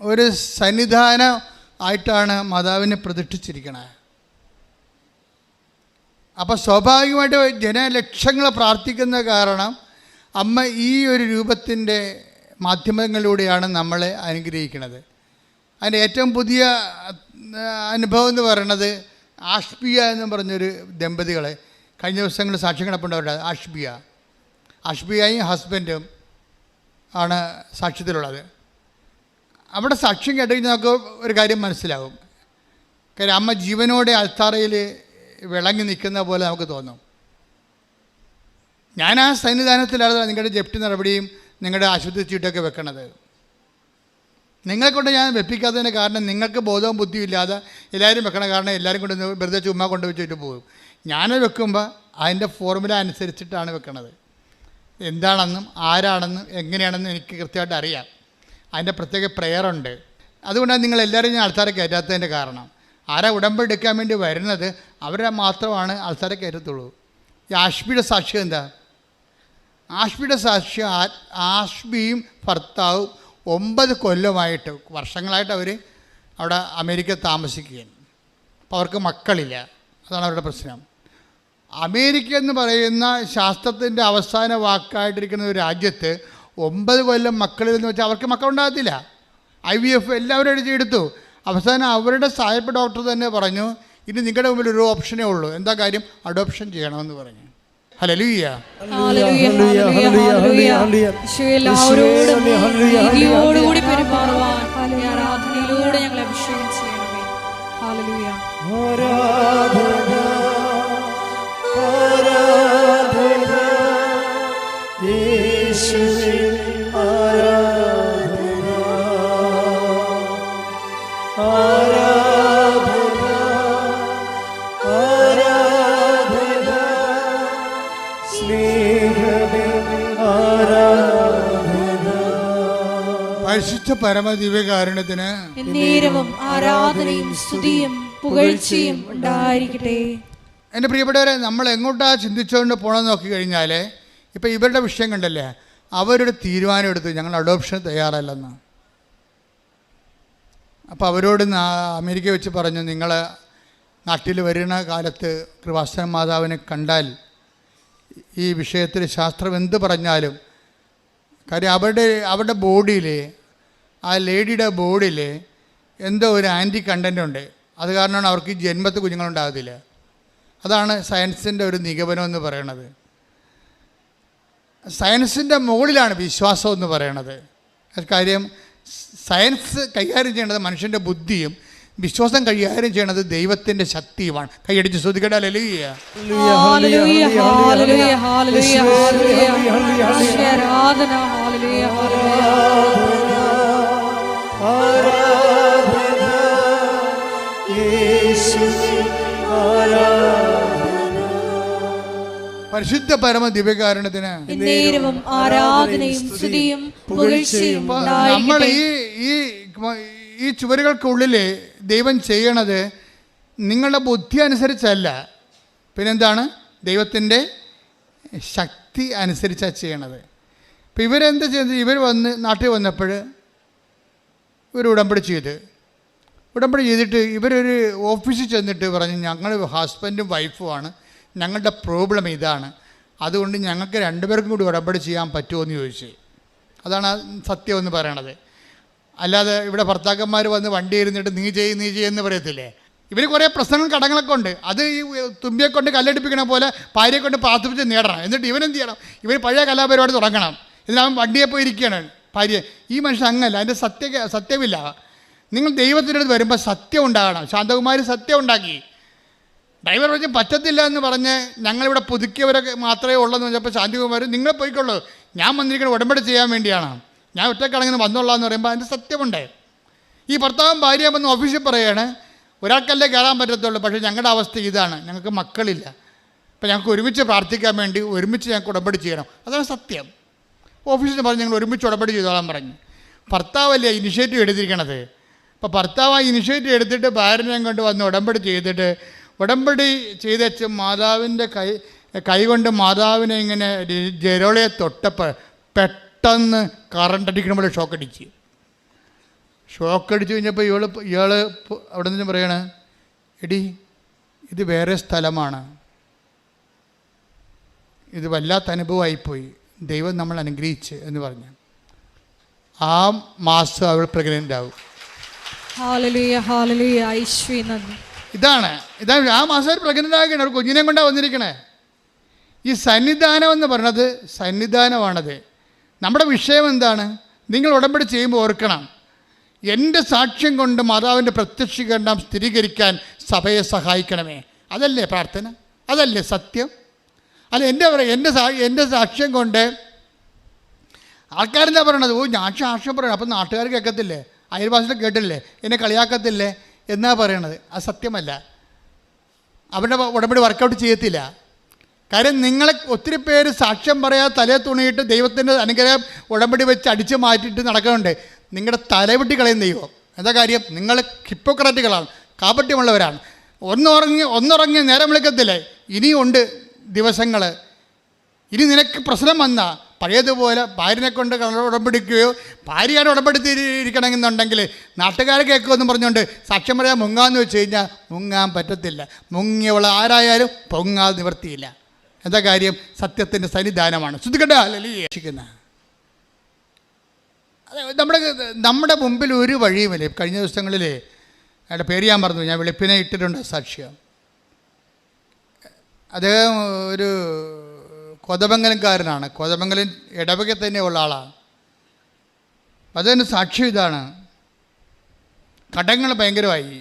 Speaker 1: ഒരു സന്നിധാനം ആയിട്ടാണ് മാതാവിനെ പ്രതിഷ്ഠിച്ചിരിക്കുന്നത്. അപ്പോൾ സ്വാഭാവികമായിട്ട് ജനലക്ഷങ്ങൾ പ്രാർത്ഥിക്കുന്ന കാരണം അമ്മ ഈ ഒരു രൂപത്തിൻ്റെ മാധ്യമങ്ങളിലൂടെയാണ് നമ്മളെ അനുഗ്രഹിക്കുന്നത്. അതിൻ്റെ ഏറ്റവും പുതിയ അനുഭവം എന്ന് പറയുന്നത് ആഷ്ബിയ എന്ന് പറഞ്ഞൊരു ദമ്പതികളെ കഴിഞ്ഞ ദിവസങ്ങൾ സാക്ഷ്യം കിടപ്പുണ്ടവരുടെ. ആഷ്ബിയയും ഹസ്ബൻഡും ആണ് സാക്ഷ്യത്തിലുള്ളത്. അവിടെ സാക്ഷ്യം കേട്ട് കഴിഞ്ഞാൽ നമുക്ക് ഒരു കാര്യം മനസ്സിലാവും. കാര്യം അമ്മ ജീവനോടെ അൾത്താറയിൽ വിളങ്ങി നിൽക്കുന്ന പോലെ നമുക്ക് തോന്നും. ഞാൻ ആ സന്നിധാനത്തിലാണ് നിങ്ങളുടെ ജപ്തി നടപടിയും നിങ്ങളുടെ ആശുപത്രി ചീട്ടൊക്കെ വെക്കണത്. നിങ്ങളെക്കൊണ്ട് ഞാൻ വെപ്പിക്കാത്തതിന് കാരണം നിങ്ങൾക്ക് ബോധവും ബുദ്ധിയും ഇല്ലാതെ എല്ലാവരും വെക്കണ കാരണം എല്ലാവരും കൊണ്ട് വെറുതെ ചുമ്മാ കൊണ്ട് വെച്ചിട്ട് പോകും. ഞാൻ വെക്കുമ്പോൾ അതിൻ്റെ ഫോർമുല അനുസരിച്ചിട്ടാണ് വെക്കണത്. എന്താണെന്നും ആരാണെന്നും എങ്ങനെയാണെന്നും എനിക്ക് കൃത്യമായിട്ട് അറിയാം. അതിൻ്റെ പ്രത്യേക പ്രെയറുണ്ട്. അതുകൊണ്ടാണ് നിങ്ങളെല്ലാവരും ഞാൻ ആൾക്കാരെ കയറ്റാത്തതിൻ്റെ കാരണം. ആരാ ഉടമ്പടി എടുക്കാൻ വേണ്ടി വരുന്നത് അവരെ മാത്രമാണ് ആൾക്കാരെ കയറ്റത്തുള്ളൂ. ഈ ആഷ്ബിയുടെ സാക്ഷ്യം എന്താ? ആഷ്ബിയുടെ സാക്ഷ്യം ആഷ്ബിയും ഭർത്താവും 9 കൊല്ലമായിട്ട് വർഷങ്ങളായിട്ട് അവർ അവിടെ അമേരിക്ക താമസിക്കുകയാണ്. അപ്പോൾ അവർക്ക് മക്കളില്ല. അതാണ് അവരുടെ പ്രശ്നം. അമേരിക്ക എന്ന് പറയുന്ന ശാസ്ത്രത്തിൻ്റെ അവസാന വാക്കായിട്ടിരിക്കുന്ന ഒരു രാജ്യത്ത് 9 കൊല്ലം മക്കളില്ലെന്ന് വെച്ചാൽ അവർക്ക് മക്കളുണ്ടാകത്തില്ല. IVF എല്ലാവരും എടുത്തു. അവസാനം അവരുടെ സായപ്പ് ഡോക്ടർ തന്നെ പറഞ്ഞു, ഇനി നിങ്ങളുടെ മുമ്പിൽ ഒരു ഓപ്ഷനേ ഉള്ളൂ. എന്താ കാര്യം? അഡോപ്ഷൻ ചെയ്യണമെന്ന് പറഞ്ഞു. ഹല്ലേലൂയ.
Speaker 2: എല്ലാവരോടും നീതിയോടുകൂടി പെരുമാറുവാൻ ആരാധനയിലൂടെ ഞങ്ങളെ അഭിഷേകം ചെയ്യണമേ. ഹല്ലേലൂയ.
Speaker 3: ആരാധന ആരാധന യേശുവേ ആരാധന ആരാധന ആരാധന സ്നേഹമേ ആരാധന.
Speaker 1: പരിശുദ്ധ പരമദിവ്യകാരുണ്യത്തിന്
Speaker 2: എന്നേരവും ആരാധനയും സ്തുതിയും പുകഴ്ചയും ഉണ്ടായിരിക്കട്ടെ.
Speaker 1: എൻ്റെ പ്രിയപ്പെട്ടവരെ, നമ്മൾ എങ്ങോട്ടാ ചിന്തിച്ചുകൊണ്ട് പോകണമെന്ന് നോക്കിക്കഴിഞ്ഞാൽ ഇപ്പം ഇവരുടെ വിഷയം കണ്ടല്ലേ, അവരുടെ തീരുമാനം എടുത്ത് ഞങ്ങൾ അഡോപ്ഷൻ തയ്യാറല്ലെന്ന്. അപ്പോൾ അവരോട് അമേരിക്ക വെച്ച് പറഞ്ഞു, നിങ്ങൾ നാട്ടിൽ വരുന്ന കാലത്ത് കൃപാസന മാതാവിനെ കണ്ടാൽ ഈ വിഷയത്തിൽ ശാസ്ത്രം എന്ത് പറഞ്ഞാലും, കാര്യം അവരുടെ ബോഡിയിൽ, ആ ലേഡിയുടെ ബോഡിയിൽ എന്തോ ഒരു ആൻറ്റി കണ്ടൻ്റ് ഉണ്ട്. അത് കാരണമാണ് അവർക്ക് ഈ ജന്മത്ത് കുഞ്ഞുങ്ങളുണ്ടാകത്തില്ല. അതാണ് സയൻസിൻ്റെ ഒരു നിഗമനം എന്ന് പറയണത്. സയൻസിൻ്റെ മുകളിലാണ് വിശ്വാസം എന്ന് പറയണത്. കാര്യം സയൻസ് കൈകാര്യം ചെയ്യേണ്ടത് മനുഷ്യൻ്റെ ബുദ്ധിയും, വിശ്വാസം കൈകാര്യം ചെയ്യണത് ദൈവത്തിൻ്റെ ശക്തിയുമാണ്. കൈയടിച്ച് ശ്രദ്ധിക്കട്ടെ. ഹല്ലേലൂയ. പരിശുദ്ധ പരമ ദിവ്യകാരുണ്യത്തിന്
Speaker 2: ആരാധനയും സ്തുതിയും പുകഴ്ചയും
Speaker 1: നമ്മൾ ഈ ചുവരുകൾക്കുള്ളിൽ ദൈവം ചെയ്യണത് നിങ്ങളുടെ ബുദ്ധി അനുസരിച്ചല്ല, പിന്നെന്താണ്? ദൈവത്തിൻ്റെ ശക്തി അനുസരിച്ചാണ് ചെയ്യണത്. ഇപ്പം ഇവരെന്ത് ചെയ്ത്, ഇവർ നാട്ടിൽ വന്നപ്പോൾ ഇവർ ഉടമ്പടി ചെയ്തിട്ട് ഇവരൊരു ഓഫീസിൽ ചെന്നിട്ട് പറഞ്ഞു, ഞങ്ങൾ ഹസ്ബൻഡും വൈഫുമാണ്, ഞങ്ങളുടെ പ്രോബ്ലം ഇതാണ്, അതുകൊണ്ട് ഞങ്ങൾക്ക് രണ്ടുപേർക്കും കൂടി ഉടമ്പടി ചെയ്യാൻ പറ്റുമോ എന്ന് ചോദിച്ചു. അതാണ് സത്യം എന്ന് പറയണത്. അല്ലാതെ ഇവിടെ ഭർത്താക്കന്മാർ വന്ന് വണ്ടി ഇരുന്നിട്ട് നീ ചെയ്യുമെന്ന് പറയത്തില്ലേ. ഇവർ കുറേ പ്രശ്നങ്ങൾ കടങ്ങളൊക്കെ ഉണ്ട്. അത് ഈ തുമ്പിയെ കൊണ്ട് കല്ലടിപ്പിക്കണ പോലെ ഭാര്യയെ കൊണ്ട് പ്രാർത്ഥിപ്പിച്ച് നേടണം. എന്നിട്ട് ഇവനെന്ത് ചെയ്യണം? ഇവർ പഴയ കലാപരിപാടി തുടങ്ങണം. ഇതിനവൻ വണ്ടിയെ പോയി ഇരിക്കുകയാണ് ഭാര്യ. ഈ മനുഷ്യൻ അങ്ങല്ല, അതിൻ്റെ സത്യമില്ല. നിങ്ങൾ ദൈവത്തിൻ്റെ അടുത്ത് വരുമ്പോൾ സത്യം ഉണ്ടാകണം. ശാന്തകുമാരി സത്യം ഉണ്ടാക്കി. ഡ്രൈവർ പറഞ്ഞ് പറ്റത്തില്ല എന്ന് പറഞ്ഞ് ഞങ്ങളിവിടെ പുതുക്കിയവരൊക്കെ മാത്രമേ ഉള്ളൂ എന്ന് പറഞ്ഞപ്പോൾ ശാന്തകുമാരി നിങ്ങൾ പോയിക്കൊള്ളൂ, ഞാൻ വന്നിരിക്കുന്നത് ഉടമ്പടി ചെയ്യാൻ വേണ്ടിയാണ്, ഞാൻ ഒറ്റക്കടങ്ങനെ വന്നോളാന്ന് പറയുമ്പോൾ അതിൻ്റെ സത്യമുണ്ട്. ഈ ഭർത്താവും ഭാര്യയും വന്ന് ഓഫീസിൽ പറയുകയാണ്, ഒരാൾക്കല്ലേ കയറാൻ പറ്റത്തുള്ളൂ, പക്ഷേ ഞങ്ങളുടെ അവസ്ഥ ഇതാണ്, ഞങ്ങൾക്ക് മക്കളില്ല, അപ്പോൾ ഞങ്ങൾക്ക് ഒരുമിച്ച് പ്രാർത്ഥിക്കാൻ വേണ്ടി ഒരുമിച്ച് ഞങ്ങൾക്ക് ഉടമ്പടി ചെയ്യണം. അതാണ് സത്യം. ഓഫീസിൽ പറഞ്ഞ് ഞങ്ങൾ ഒരുമിച്ച് ഉടമ്പടി ചെയ്തോളാൻ പറഞ്ഞു. ഭർത്താവല്ലേ ഇനിഷ്യേറ്റീവ് എടുത്തിരിക്കണത്. അപ്പോൾ ഭർത്താവ് ആ ഇനിഷ്യേറ്റീവ് എടുത്തിട്ട് ഭാര്യനെ കൊണ്ട് വന്ന് ഉടമ്പടി ചെയ്തേച്ച് മാതാവിൻ്റെ കൈ കൊണ്ട് മാതാവിനെ ഇങ്ങനെ ജെരോളയെ തൊട്ടപ്പോൾ പെട്ടെന്ന് കറണ്ട് അടിക്കണ പോലെ ഷോക്കടിച്ച് കഴിഞ്ഞപ്പോൾ ഇയാൾ അവിടെ നിന്ന് പറയണ, എടി ഇത് വേറെ സ്ഥലമാണ്, ഇത് വല്ലാത്ത അനുഭവമായിപ്പോയി, ദൈവം നമ്മൾ അനുഗ്രഹിച്ച് എന്ന് പറഞ്ഞു. ആ മാസം അവൾ പ്രഗ്നൻ്റ് ആവും. ഇതാണ് ആ മാസം പ്രഗ്നൻ്റ് ആകണം. ഒരു കുഞ്ഞിനെ കൊണ്ടാണ് വന്നിരിക്കണേ. ഈ സന്നിധാനം എന്ന് പറയണത് സന്നിധാനമാണത്. നമ്മുടെ വിഷയം എന്താണ്? നിങ്ങൾ ഉടമ്പടി ചെയ്യുമ്പോൾ ഓർക്കണം, എൻ്റെ സാക്ഷ്യം കൊണ്ട് മാതാവിൻ്റെ പ്രത്യക്ഷീകരണം സ്ഥിരീകരിക്കാൻ സഭയെ സഹായിക്കണമേ. അതല്ലേ പ്രാർത്ഥന? അതല്ലേ സത്യം? അല്ല എൻ്റെ സാക്ഷ്യം കൊണ്ട് ആൾക്കാരെന്താ പറയണത്? ഞാൻ സാക്ഷ്യം പറയണം, അപ്പം നാട്ടുകാർ കേൾക്കത്തില്ലേ, അയൽവാസികൾ കേട്ടില്ലേ, എന്നെ കളിയാക്കത്തില്ലേ എന്നാ പറയണത്. അത് സത്യമല്ല. അവരുടെ ഉടമ്പടി വർക്കൗട്ട് ചെയ്യത്തില്ല. കാര്യം നിങ്ങളെ ഒത്തിരി പേര് സാക്ഷ്യം പറയാതെ തലയെ തുണിയിട്ട് ദൈവത്തിൻ്റെ അനുഗ്രഹം ഉടമ്പടി വെച്ച് അടിച്ചു മാറ്റിയിട്ട് നടക്കുന്നുണ്ട്. നിങ്ങളുടെ തലവെട്ടി കളയുന്ന ദൈവം. എന്താ കാര്യം? നിങ്ങൾ ഹിപ്പോക്രാറ്റുകളാണ്, കാപട്യമുള്ളവരാണ്. ഒന്നുറങ്ങി നേരം വിളിക്കത്തില്ലേ. ഇനിയുണ്ട് ദിവസങ്ങൾ. ഇനി നിനക്ക് പ്രശ്നം വന്നാൽ പഴയതുപോലെ ഭാര്യനെ കൊണ്ട് ഉടമ്പടിക്കുകയോ ഭാര്യയുടെ ഉടമ്പടിത്തിരിക്കണമെന്നുണ്ടെങ്കിൽ നാട്ടുകാരെ കേൾക്കുമെന്ന് പറഞ്ഞുകൊണ്ട് സാക്ഷ്യം പറയാൻ മുങ്ങാന്ന് വെച്ച് കഴിഞ്ഞാൽ മുങ്ങാൻ പറ്റത്തില്ല. മുങ്ങിയവൾ ആരായാലും പൊങ്ങാൻ നിവർത്തിയില്ല. എന്താ കാര്യം? സത്യത്തിൻ്റെ സന്നിധാനമാണ്. ശ്രദ്ധിക്കട്ടെ. രക്ഷിക്കുന്ന നമ്മുടെ മുമ്പിൽ ഒരു വഴിയുമില്ല. കഴിഞ്ഞ ദിവസങ്ങളിൽ അയാളുടെ പേര് ഞാൻ പറഞ്ഞു, ഞാൻ വെളുപ്പിനെ ഇട്ടിട്ടുണ്ട് സാക്ഷ്യം. അദ്ദേഹം ഒരു കോതമംഗലംകാരനാണ്, കോതമംഗലം ഇടവക തന്നെ ഉള്ള ആളാണ്. അതിന് സാക്ഷ്യം ഇതാണ്, കടങ്ങൾ ഭയങ്കരമായി.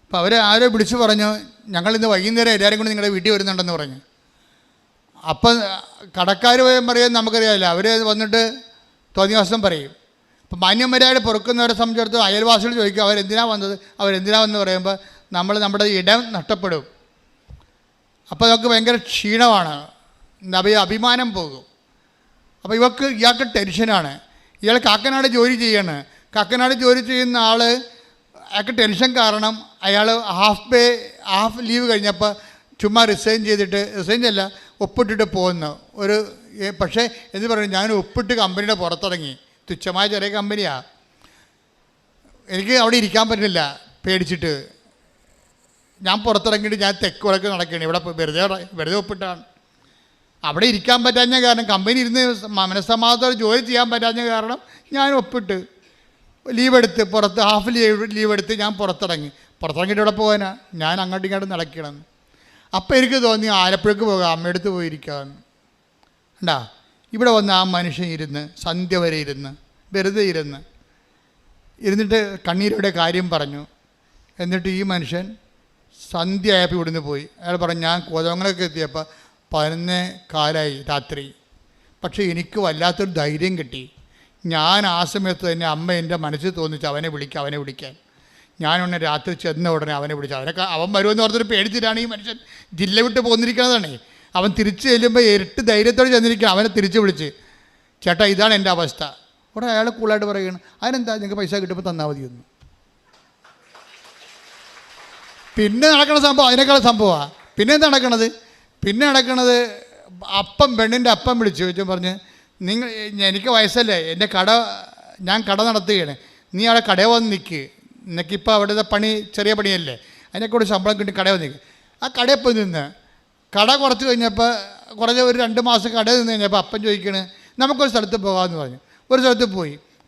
Speaker 1: അപ്പോൾ അവർ ആരോ വിളിച്ചു പറഞ്ഞു, ഞങ്ങളിന്ന് വൈകുന്നേരം എല്ലാവരും കൂടി നിങ്ങളുടെ വീട്ടിൽ വരുന്നുണ്ടെന്ന് പറഞ്ഞു. അപ്പം കടക്കാർ പറയാൻ നമുക്കറിയാമല്ലോ, അവർ വന്നിട്ട് തോന്നിയ ദിവസം പറയും. അപ്പം മാന്യന്മാരായിട്ട് പൊറുക്കുന്നവരെ സംബന്ധിച്ചിടത്തോളം അയൽവാസികൾ ചോദിക്കും അവരെന്തിനാ വന്നത്, വന്ന് പറയുമ്പോൾ നമ്മുടെ ഇടം നഷ്ടപ്പെടും. അപ്പോൾ നമുക്ക് ഭയങ്കര ക്ഷീണമാണ്, അഭിമാനം പോകും. അപ്പോൾ ഇയാൾക്ക് ടെൻഷനാണ്. ഇയാൾ കാക്കനാട് ജോലി ചെയ്യാണ്. കാക്കനാട് ജോലി ചെയ്യുന്ന ആൾ, അയാൾക്ക് ടെൻഷൻ കാരണം അയാൾ ഹാഫ് ലീവ് കഴിഞ്ഞപ്പോൾ ചുമ്മാ റിസൈൻ ചെയ്യല്ല, ഒപ്പിട്ടിട്ട് പോകുന്നു. പക്ഷേ എന്ന് പറയുന്നത് ഞാൻ ഒപ്പിട്ട് കമ്പനിയുടെ പുറത്തിറങ്ങി. തുച്ഛമായ ചെറിയ കമ്പനിയാണ്. എനിക്ക് അവിടെ ഇരിക്കാൻ പറ്റുന്നില്ല പേടിച്ചിട്ട്. ഞാൻ പുറത്തിറങ്ങിയിട്ട് ഞാൻ തെക്ക് വടക്ക് നടക്കുകയാണ്. ഇവിടെ വെറുതെ ഒപ്പിട്ടാണ്. അവിടെ ഇരിക്കാൻ പറ്റാഞ്ഞ കാരണം, കമ്പനി ഇരുന്ന് മനസ്സമാധാനം ജോലി ചെയ്യാൻ പറ്റാഞ്ഞ കാരണം ഞാൻ ഒപ്പിട്ട് ലീവെടുത്ത് ഹാഫ് ലീവെടുത്ത് ഞാൻ പുറത്തിറങ്ങിയിട്ട് ഇവിടെ പോകാനാ, ഞാൻ അങ്ങോട്ടും ഇങ്ങോട്ടും നടക്കണം. അപ്പം എനിക്ക് തോന്നി ആലപ്പുഴക്ക് പോകാം, അമ്മയടുത്ത് പോയിരിക്കാമെന്ന്. കണ്ടാ, ഇവിടെ വന്ന് ആ മനുഷ്യൻ ഇരുന്ന് സന്ധ്യ വരെ വെറുതെ ഇരുന്നിട്ട് കണ്ണീരോടെ കാര്യം പറഞ്ഞു. എന്നിട്ട് ഈ മനുഷ്യൻ സന്ധ്യ ആയപ്പോൾ ഇവിടുന്ന് പോയി. അയാൾ പറഞ്ഞു, ഞാൻ കോതമംഗലമൊക്കെ എത്തിയപ്പോൾ 11:15 രാത്രി. പക്ഷേ എനിക്ക് വല്ലാത്തൊരു ധൈര്യം കിട്ടി. ഞാൻ ആ സമയത്ത് തന്നെ അമ്മ എൻ്റെ മനസ്സിൽ തോന്നിച്ച് അവനെ വിളിക്കാൻ. ഞാനൊന്ന് രാത്രി ചെന്ന ഉടനെ അവനെ വിളിച്ചു. അവൻ വരുമെന്ന് പറഞ്ഞൊരു പേടിച്ചിട്ടാണ് ഈ മനുഷ്യൻ ജില്ല വിട്ട് പോന്നിരിക്കുന്നതാണ്. അവൻ തിരിച്ച് ചെല്ലുമ്പോൾ ഇരട്ട് ധൈര്യത്തോടെ ചെന്നിരിക്കുകയാണ്. അവനെ തിരിച്ച് വിളിച്ച്, ചേട്ടാ ഇതാണ് എൻ്റെ അവസ്ഥ. ഉടനെ അയാൾ കൂളായിട്ട് പറയുകയാണ്, അതിനെന്താ നിങ്ങൾക്ക് പൈസ കിട്ടുമ്പോൾ തന്നാൽ മതിയൊന്നും. പിന്നെ നടക്കുന്ന സംഭവം അതിനേക്കാൾ സംഭവമാണ്. പിന്നെ എന്താ നടക്കണത് പെണ്ണിൻ്റെ അപ്പം വിളിച്ചു ചോദിച്ചു, പറഞ്ഞ് എനിക്ക് വയസ്സല്ലേ, ഞാൻ കട നടത്തുകയാണ്, നീ അവിടെ കടയിൽ വന്ന് നിൽക്ക്, നിനക്കിപ്പോൾ അവിടുത്തെ പണി ചെറിയ പണിയല്ലേ, അതിനെക്കൂടെ ശമ്പളം കിട്ടി കടയിൽ വന്ന് നിൽക്കുക. ആ കടയിൽ പോയി നിന്ന് കട കുറച്ച് കഴിഞ്ഞപ്പോൾ ഒരു 2 മാസം കടയിൽ നിന്ന് കഴിഞ്ഞപ്പോൾ അപ്പം ചോദിക്കണേ നമുക്കൊരു സ്ഥലത്ത് പോകാമെന്ന് പറഞ്ഞു. ഒരു സ്ഥലത്ത്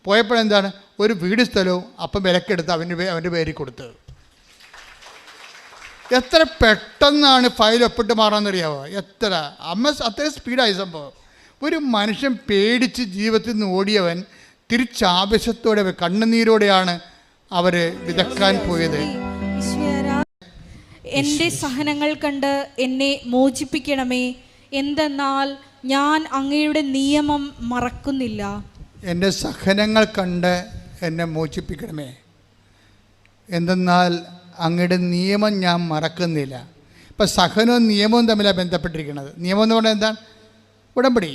Speaker 1: പോയപ്പോഴെന്താണ് ഒരു വീട് സ്ഥലവും അപ്പം വിലക്കെടുത്ത് അവൻ്റെ പേരിൽ കൊടുത്തത്. എത്ര പെട്ടെന്നാണ് ഫയൽ ഒപ്പിട്ട് മാറാമെന്നറിയാമോ? അത്രയും സ്പീഡായി സംഭവം. ഒരു മനുഷ്യൻ പേടിച്ച് ജീവിതത്തിൽ നിന്ന് ഓടിയവൻ തിരിച്ചാവശ്യത്തോടെ കണ്ണുനീരോടെയാണ് അവർ വിതക്കാൻ പോയത്.
Speaker 2: എൻ്റെ സഹനങ്ങൾ കണ്ട് എന്നെ മോചിപ്പിക്കണമേ, എന്തെന്നാൽ ഞാൻ അങ്ങയുടെ നിയമം മറക്കുന്നില്ല.
Speaker 1: എൻ്റെ സഹനങ്ങൾ കണ്ട് എന്നെ മോചിപ്പിക്കണമേ, എന്തെന്നാൽ അങ്ങയുടെ നിയമം ഞാൻ മറക്കുന്നില്ല. ഇപ്പം സഹനവും നിയമവും തമ്മിലാണ് ബന്ധപ്പെട്ടിരിക്കുന്നത്. നിയമം എന്ന് പറഞ്ഞാൽ എന്താണ്? ഉടമ്പടി.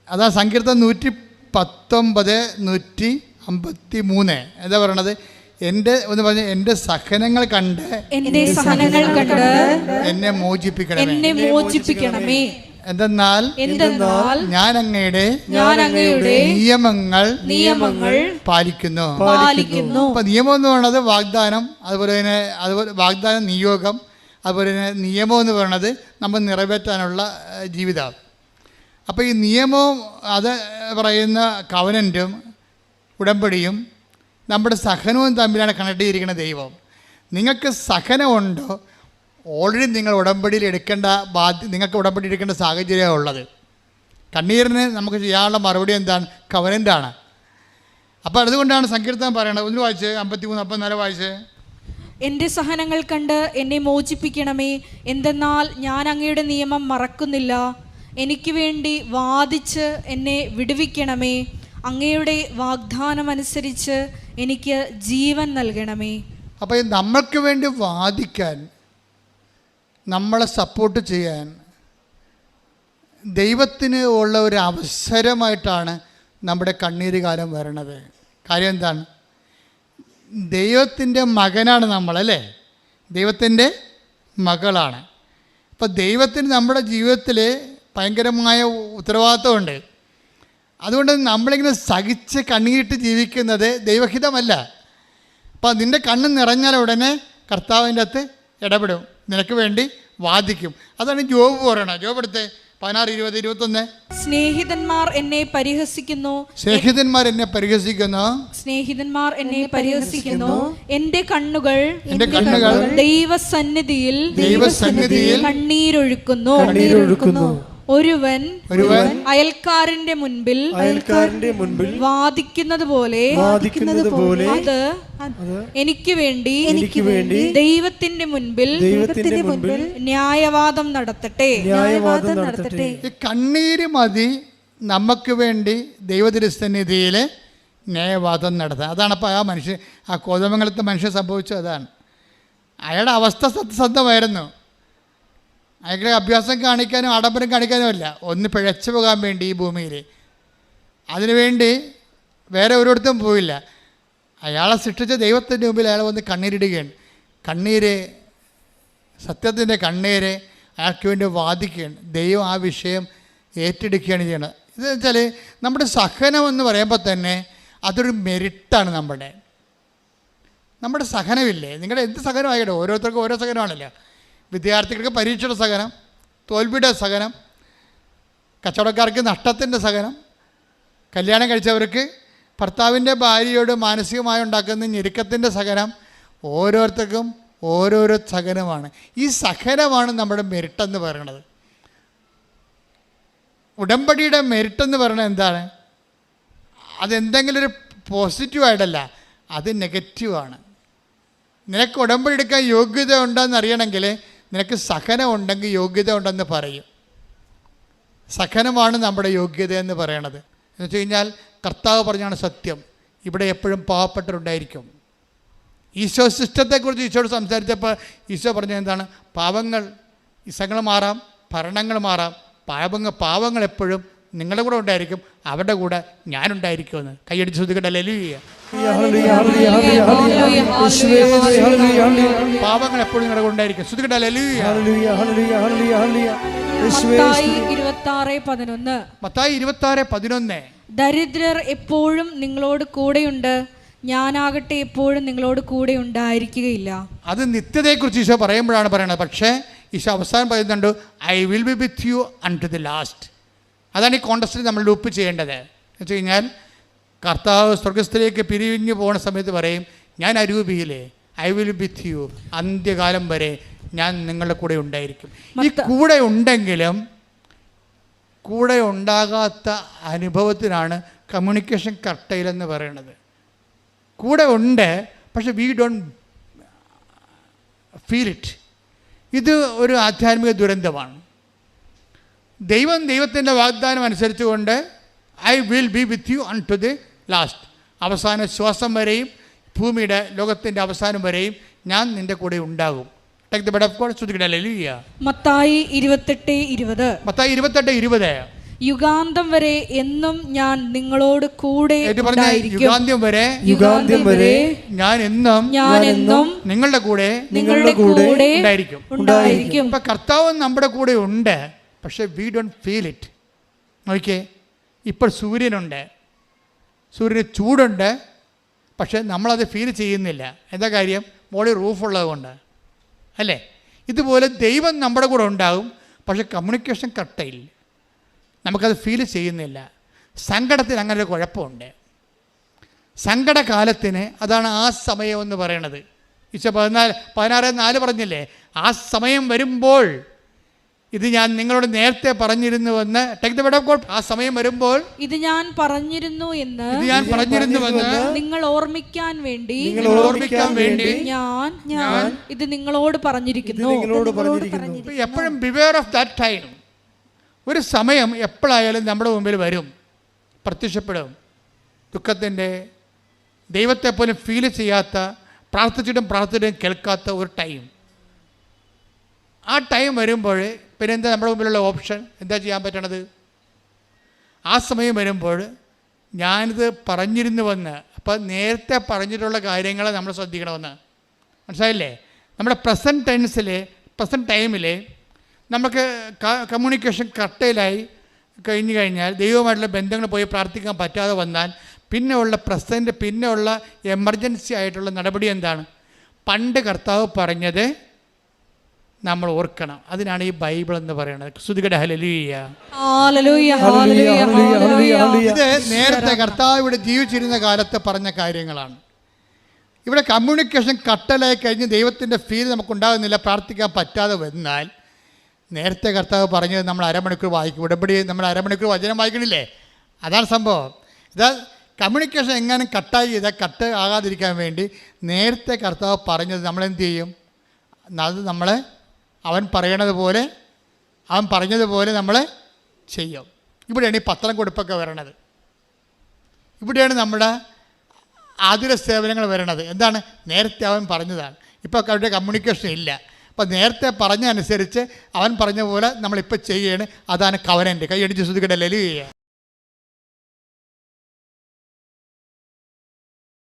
Speaker 1: അതാ സങ്കീർത്തനം 119, 153 എന്താ പറയണത്? എൻ്റെ സഹനങ്ങൾ കണ്ട് എന്നെ മോചിപ്പിക്കണമേ, എന്തെന്നാൽ ഞാൻ അങ്ങയുടെ നിയമങ്ങൾ പാലിക്കുന്നു. അപ്പൊ നിയമം എന്ന് പറയുന്നത് വാഗ്ദാനം, അതുപോലെ വാഗ്ദാനം, നിയോഗം, അതുപോലെ തന്നെ നിയമം എന്ന് പറയുന്നത് നമ്മൾ നിറവേറ്റാനുള്ള ജീവിതം. അപ്പോൾ ഈ നിയമവും അത് പറയുന്ന കവനൻറ്റും ഉടമ്പടിയും നമ്മുടെ സഹനവും തമ്മിലാണ് കണക്ട് ചെയ്തിരിക്കുന്ന ദൈവം. നിങ്ങൾക്ക് സഹനമുണ്ടോ, ഓൾറെഡി നിങ്ങൾ ഉടമ്പടിയിൽ നിങ്ങൾക്ക് ഉടമ്പടി എടുക്കേണ്ട സാഹചര്യമാണ് ഉള്ളത്. കണ്ണീരിന് നമുക്ക് ചെയ്യാനുള്ള മറുപടി എന്താണ്? കവനൻ്റാണ്. അപ്പോൾ അതുകൊണ്ടാണ് സങ്കീർത്തനം പറയണത്. ഒന്ന് വായിച്ച് 53-54 വായിച്ച്.
Speaker 2: എൻ്റെ സഹനങ്ങൾ കണ്ട് എന്നെ മോചിപ്പിക്കണമേ, എന്തെന്നാൽ ഞാൻ അങ്ങയുടെ നിയമം മറക്കുന്നില്ല. എനിക്ക് വേണ്ടി വാദിച്ച് എന്നെ വിടുവിക്കണമേ, അങ്ങയുടെ വാഗ്ദാനം അനുസരിച്ച് എനിക്ക് ജീവൻ നൽകണമേ.
Speaker 1: അപ്പോൾ നമ്മൾക്ക് വേണ്ടി വാദിക്കാൻ, നമ്മളെ സപ്പോർട്ട് ചെയ്യാൻ ദൈവത്തിന് ഉള്ള ഒരു അവസരമായിട്ടാണ് നമ്മുടെ കണ്ണീര് കാലം വരണത്. കാര്യം എന്താണ്? ദൈവത്തിൻ്റെ മകനാണ് നമ്മളല്ലേ, ദൈവത്തിൻ്റെ മകളാണ്. അപ്പോൾ ദൈവത്തിന് നമ്മുടെ ജീവിതത്തിൽ ഭയങ്കരമായ ഉത്തരവാദിത്വമുണ്ട്. അതുകൊണ്ട് നമ്മളിങ്ങനെ സഹിച്ച് കണ്ണീരിട്ട് ജീവിക്കുന്നത് ദൈവഹിതമല്ല. അപ്പോൾ നിൻ്റെ കണ്ണ് നിറഞ്ഞാൽ ഉടനെ കർത്താവിൻ്റെ അകത്ത് ഇടപെടും, നിനക്ക് വേണ്ടി വാദിക്കും. അതാണ് ജോബ് പറയണത്. ജോബ് എടുത്ത് 16, 20, 21.
Speaker 2: സ്നേഹിതന്മാർ എന്നെ പരിഹസിക്കുന്നു,
Speaker 1: സ്നേഹിതന്മാർ എന്നെ പരിഹസിക്കുന്നു,
Speaker 2: സ്നേഹിതന്മാർ എന്നെ പരിഹസിക്കുന്നു. എന്റെ കണ്ണുകൾ ദൈവസന്നിധിയിൽ കണ്ണീരൊഴുക്കുന്നു. ഒരുവൻ അയൽക്കാരന്റെ മുൻപിൽ വാദിക്കുന്നത് പോലെ അത് എനിക്ക് വേണ്ടി ദൈവത്തിന്റെ മുൻപിൽ ന്യായവാദം നടത്തട്ടെ.
Speaker 1: ഈ കണ്ണീര് മതി നമുക്ക് വേണ്ടി ദൈവതിരുസന്നിധിയിൽ ന്യായവാദം നടത്താൻ. അതാണ് അപ്പോൾ ആ കോതമംഗലത്തെ മനുഷ്യൻ സംഭവിച്ചത്. അതാണ് അയാളുടെ അവസ്ഥ സത്യസന്ധമായിരുന്നു. അയാളുടെ അഭ്യാസം കാണിക്കാനും ആഡംബരം കാണിക്കാനും അല്ല, ഒന്ന് പിഴച്ചു പോകാൻ വേണ്ടി ഈ ഭൂമിയിൽ. അതിനുവേണ്ടി വേറെ ഒരിടത്തും പോയില്ല. അയാളെ സൃഷ്ടിച്ച ദൈവത്തിൻ്റെ മുമ്പിൽ അയാൾ വന്ന് കണ്ണീരിടുകയാണ്. കണ്ണീര്, സത്യത്തിൻ്റെ കണ്ണീര് അയാൾക്ക് വേണ്ടി വാദിക്കുകയാണ്. ദൈവം ആ വിഷയം ഏറ്റെടുക്കുകയാണ് ചെയ്യണത്. ഇതെന്ന് വെച്ചാൽ നമ്മുടെ സഹനം എന്ന് പറയുമ്പോൾ തന്നെ അതൊരു മെരിറ്റാണ്. നമ്മുടെ സഹനമില്ലേ, നിങ്ങളുടെ എന്ത് സഹനമായിക്കട്ടെ, ഓരോരുത്തർക്കും ഓരോ സഹനമാണല്ലോ. വിദ്യാർത്ഥികൾക്ക് പരീക്ഷയുടെ സഹനം, തോൽവിയുടെ സഹനം, കച്ചവടക്കാർക്ക് നഷ്ടത്തിൻ്റെ സഹനം, കല്യാണം കഴിച്ചവർക്ക് ഭർത്താവിൻ്റെ ഭാര്യയോട് മാനസികമായി ഉണ്ടാക്കുന്ന ഞെരുക്കത്തിൻ്റെ സഹനം, ഓരോരുത്തർക്കും ഓരോരോ സഹനമാണ്. ഈ സഹനമാണ് നമ്മുടെ മെരിട്ടെന്ന് പറയുന്നത്. ഉടമ്പടിയുടെ മെരിട്ടെന്ന് പറയുന്നത് എന്താണ്? അതെന്തെങ്കിലും ഒരു പോസിറ്റീവായിട്ടല്ല, അത് നെഗറ്റീവാണ്. നിനക്ക് ഉടമ്പടി എടുക്കാൻ യോഗ്യത ഉണ്ടെന്ന് അറിയണമെങ്കിൽ നിനക്ക് സഹനം ഉണ്ടെങ്കിൽ യോഗ്യത ഉണ്ടെന്ന് പറയും. സഹനമാണ് നമ്മുടെ യോഗ്യത എന്ന് പറയണത്. എന്ന് വെച്ച് കഴിഞ്ഞാൽ കർത്താവ് പറഞ്ഞാണ് സത്യം, ഇവിടെ എപ്പോഴും പാവപ്പെട്ടവരുണ്ടായിരിക്കും. ഈശോ സിസ്റ്റത്തെക്കുറിച്ച് ഈശോയോട് സംസാരിച്ചപ്പോൾ ഈശോ പറഞ്ഞത് എന്താണ്? പാവങ്ങൾ, ഇസങ്ങൾ മാറാം, ഭരണങ്ങൾ മാറാം, പാവങ്ങൾ എപ്പോഴും നിങ്ങളുടെ കൂടെ ഉണ്ടായിരിക്കും, അവരുടെ കൂടെ ഞാനുണ്ടായിരിക്കുമെന്ന്. കൈയടിച്ച് ശ്രദ്ധിക്കട്ടെ. ഹല്ലേലൂയ. പാവങ്ങൾ എപ്പോഴും നിങ്ങളുടെ കൂടെ ഉണ്ടായിരിക്കും. ശ്രദ്ധിക്കട്ടെ. ഹല്ലേലൂയ. മത്തായി 26:11.
Speaker 2: ദരിദ്രർ എപ്പോഴും നിങ്ങളോട് കൂടെയുണ്ട്, ഞാനാകട്ടെ എപ്പോഴും നിങ്ങളോട് കൂടെ ഉണ്ടായിരിക്കുകയില്ല.
Speaker 1: അത് നിത്യതയെക്കുറിച്ച് ഈശോ പറയുമ്പോഴാണ് പറയണത്. പക്ഷേ ഈശോ അവസാനം പറയുന്നുണ്ട്, I will be with U unto the last. അതാണ് ഈ കോണ്ടസ്റ്റിൽ നമ്മൾ ലൂപ്പ് ചെയ്യേണ്ടത്. എന്ന് വെച്ച് കഴിഞ്ഞാൽ കർത്താവ് സ്വർഗസ്ഥയിലേക്ക് പിരിഞ്ഞു പോകുന്ന സമയത്ത് പറയും, ഞാൻ അരൂപിയിലെ I will be with you, അന്ത്യകാലം വരെ ഞാൻ നിങ്ങളുടെ കൂടെ ഉണ്ടായിരിക്കും. ഈ കൂടെ ഉണ്ടെങ്കിലും കൂടെ ഉണ്ടാകാത്ത അനുഭവത്തിനാണ് കമ്മ്യൂണിക്കേഷൻ കർട്ടൈൽ എന്ന് പറയുന്നത്. കൂടെ ഉണ്ട്, പക്ഷെ വി ഡോണ്ട് ഫീൽ ഇറ്റ്. ഇത് ഒരു ആധ്യാത്മിക ദുരന്തമാണ്. ദൈവത്തിൻ്റെ വാഗ്ദാനം അനുസരിച്ചുകൊണ്ട് I will be with you unto the last, അവസാന ശ്വാസം വരെയും ഭൂമിയുടെ ലോകത്തിൻ്റെ അവസാനം വരെയും ഞാൻ നിൻ്റെ കൂടെ ഉണ്ടാകും.
Speaker 2: മത്തായി 28:20.
Speaker 1: യുഗാന്തം
Speaker 2: വരെ എന്നും ഞാൻ നിങ്ങളോട് കൂടെ
Speaker 1: യുഗാന്ത്യം വരെ ഞാൻ എന്നും നിങ്ങളുടെ കൂടെ ഉണ്ടായിരിക്കും. ഇപ്പൊ കർത്താവ് നമ്മുടെ കൂടെ ഉണ്ട്, പക്ഷെ വി ഡോണ്ട് ഫീൽ ഇറ്റ്. നോക്കിയേ, ഇപ്പോൾ സൂര്യനുണ്ട്, സൂര്യന് ചൂടുണ്ട്, പക്ഷെ നമ്മളത് ഫീൽ ചെയ്യുന്നില്ല. എന്താ കാര്യം? മോളിൽ റൂഫുള്ളത് കൊണ്ട് അല്ലേ? ഇതുപോലെ ദൈവം നമ്മുടെ കൂടെ ഉണ്ടാകും, പക്ഷെ കമ്മ്യൂണിക്കേഷൻ കട്ടയില്ല, നമുക്കത് ഫീൽ ചെയ്യുന്നില്ല. സങ്കടത്തിന് അങ്ങനെ ഒരു കുഴപ്പമുണ്ട്. സങ്കടകാലത്തിന് അതാണ് ആ സമയം എന്ന് പറയണത്. ഈശോ 16:4 പറഞ്ഞില്ലേ, ആ സമയം വരുമ്പോൾ ഇത് ഞാൻ നിങ്ങളോട് നേരത്തെ പറഞ്ഞിരുന്നുവെന്ന്. ആ സമയം വരുമ്പോൾ
Speaker 2: ഇത് ഞാൻ പറഞ്ഞിരുന്നു എന്ന് നിങ്ങൾ ഓർമ്മിക്കാൻ വേണ്ടി ഞാൻ ഇത് നിങ്ങളോട് പറഞ്ഞിരിക്കുന്നു.
Speaker 1: എപ്പോഴും ബിവെയർ ഓഫ് ദാറ്റ് ടൈം. ഒരു സമയം എപ്പോഴായാലും നമ്മുടെ മുമ്പിൽ വരും, പ്രത്യക്ഷപ്പെടും. ദുഃഖത്തിൻ്റെ, ദൈവത്തെ പോലും ഫീൽ ചെയ്യാത്ത, പ്രാർത്ഥിച്ചിട്ടും കേൾക്കാത്ത ഒരു ടൈം. ആ ടൈം വരുമ്പോൾ പിന്നെ എന്താ നമ്മുടെ മുമ്പിലുള്ള ഓപ്ഷൻ? എന്താ ചെയ്യാൻ പറ്റണത്? ആ സമയം വരുമ്പോൾ ഞാനിത് പറഞ്ഞിരുന്നുവെന്ന്, അപ്പം നേരത്തെ പറഞ്ഞിട്ടുള്ള കാര്യങ്ങൾ നമ്മൾ ശ്രദ്ധിക്കണമെന്ന്. മനസ്സിലായില്ലേ? നമ്മുടെ പ്രസൻറ്റ് ടൈമിൽ നമുക്ക് കമ്മ്യൂണിക്കേഷൻ കട്ടയിലായി കഴിഞ്ഞു കഴിഞ്ഞാൽ, ദൈവമായിട്ടുള്ള ബന്ധങ്ങൾ പോയി പ്രാർത്ഥിക്കാൻ പറ്റാതെ വന്നാൽ പിന്നെ ഉള്ള എമർജൻസി ആയിട്ടുള്ള നടപടി എന്താണ്? പണ്ട് കർത്താവ് പറഞ്ഞത് നമ്മൾ ഓർക്കണം. അതിനാണ് ഈ ബൈബിൾ എന്ന് പറയുന്നത്. ശ്രുതികടെ ഹല്ലേലൂയ.
Speaker 2: Hallelujah, hallelujah, hallelujah.
Speaker 1: ഇത് നേരത്തെ കർത്താവ് ഇവിടെ ജീവിച്ചിരുന്ന കാലത്ത് പറഞ്ഞ കാര്യങ്ങളാണ്. ഇവിടെ കമ്മ്യൂണിക്കേഷൻ കട്ടലായി കഴിഞ്ഞ് ദൈവത്തിൻ്റെ ഫീൽ നമുക്കുണ്ടാകുന്നില്ല, പ്രാർത്ഥിക്കാൻ പറ്റാതെ വന്നാൽ നേരത്തെ കർത്താവ് പറഞ്ഞത് നമ്മൾ അരമണിക്കൂർ വായിക്കും. ഉടമ്പടി നമ്മൾ അരമണിക്കൂർ വചനം വായിക്കണില്ലേ? അതാണ് സംഭവം. ഇതാ കമ്മ്യൂണിക്കേഷൻ എങ്ങാനും കട്ടായി ചെയ്താൽ കട്ട് ആകാതിരിക്കാൻ വേണ്ടി നേരത്തെ കർത്താവ് പറഞ്ഞത് നമ്മളെന്ത് ചെയ്യും? അത് നമ്മൾ അവൻ പറഞ്ഞതുപോലെ നമ്മൾ ചെയ്യും. ഇവിടെയാണ് ഈ പത്രം കൊടുപ്പൊക്കെ വരണത്. ഇവിടെയാണ് നമ്മുടെ ആതുര സേവനങ്ങൾ വരണത്. എന്താണ്? നേരത്തെ അവൻ പറഞ്ഞതാണ്. ഇപ്പോൾ അവരുടെ കമ്മ്യൂണിക്കേഷൻ ഇല്ല. അപ്പോൾ നേരത്തെ പറഞ്ഞ അനുസരിച്ച് അവൻ പറഞ്ഞ പോലെ നമ്മളിപ്പോൾ ചെയ്യുകയാണ്. അതാണ് കവനൻ്റ്. കൈയടിച്ച് ശ്രുതികടെ ഹല്ലേലൂയ.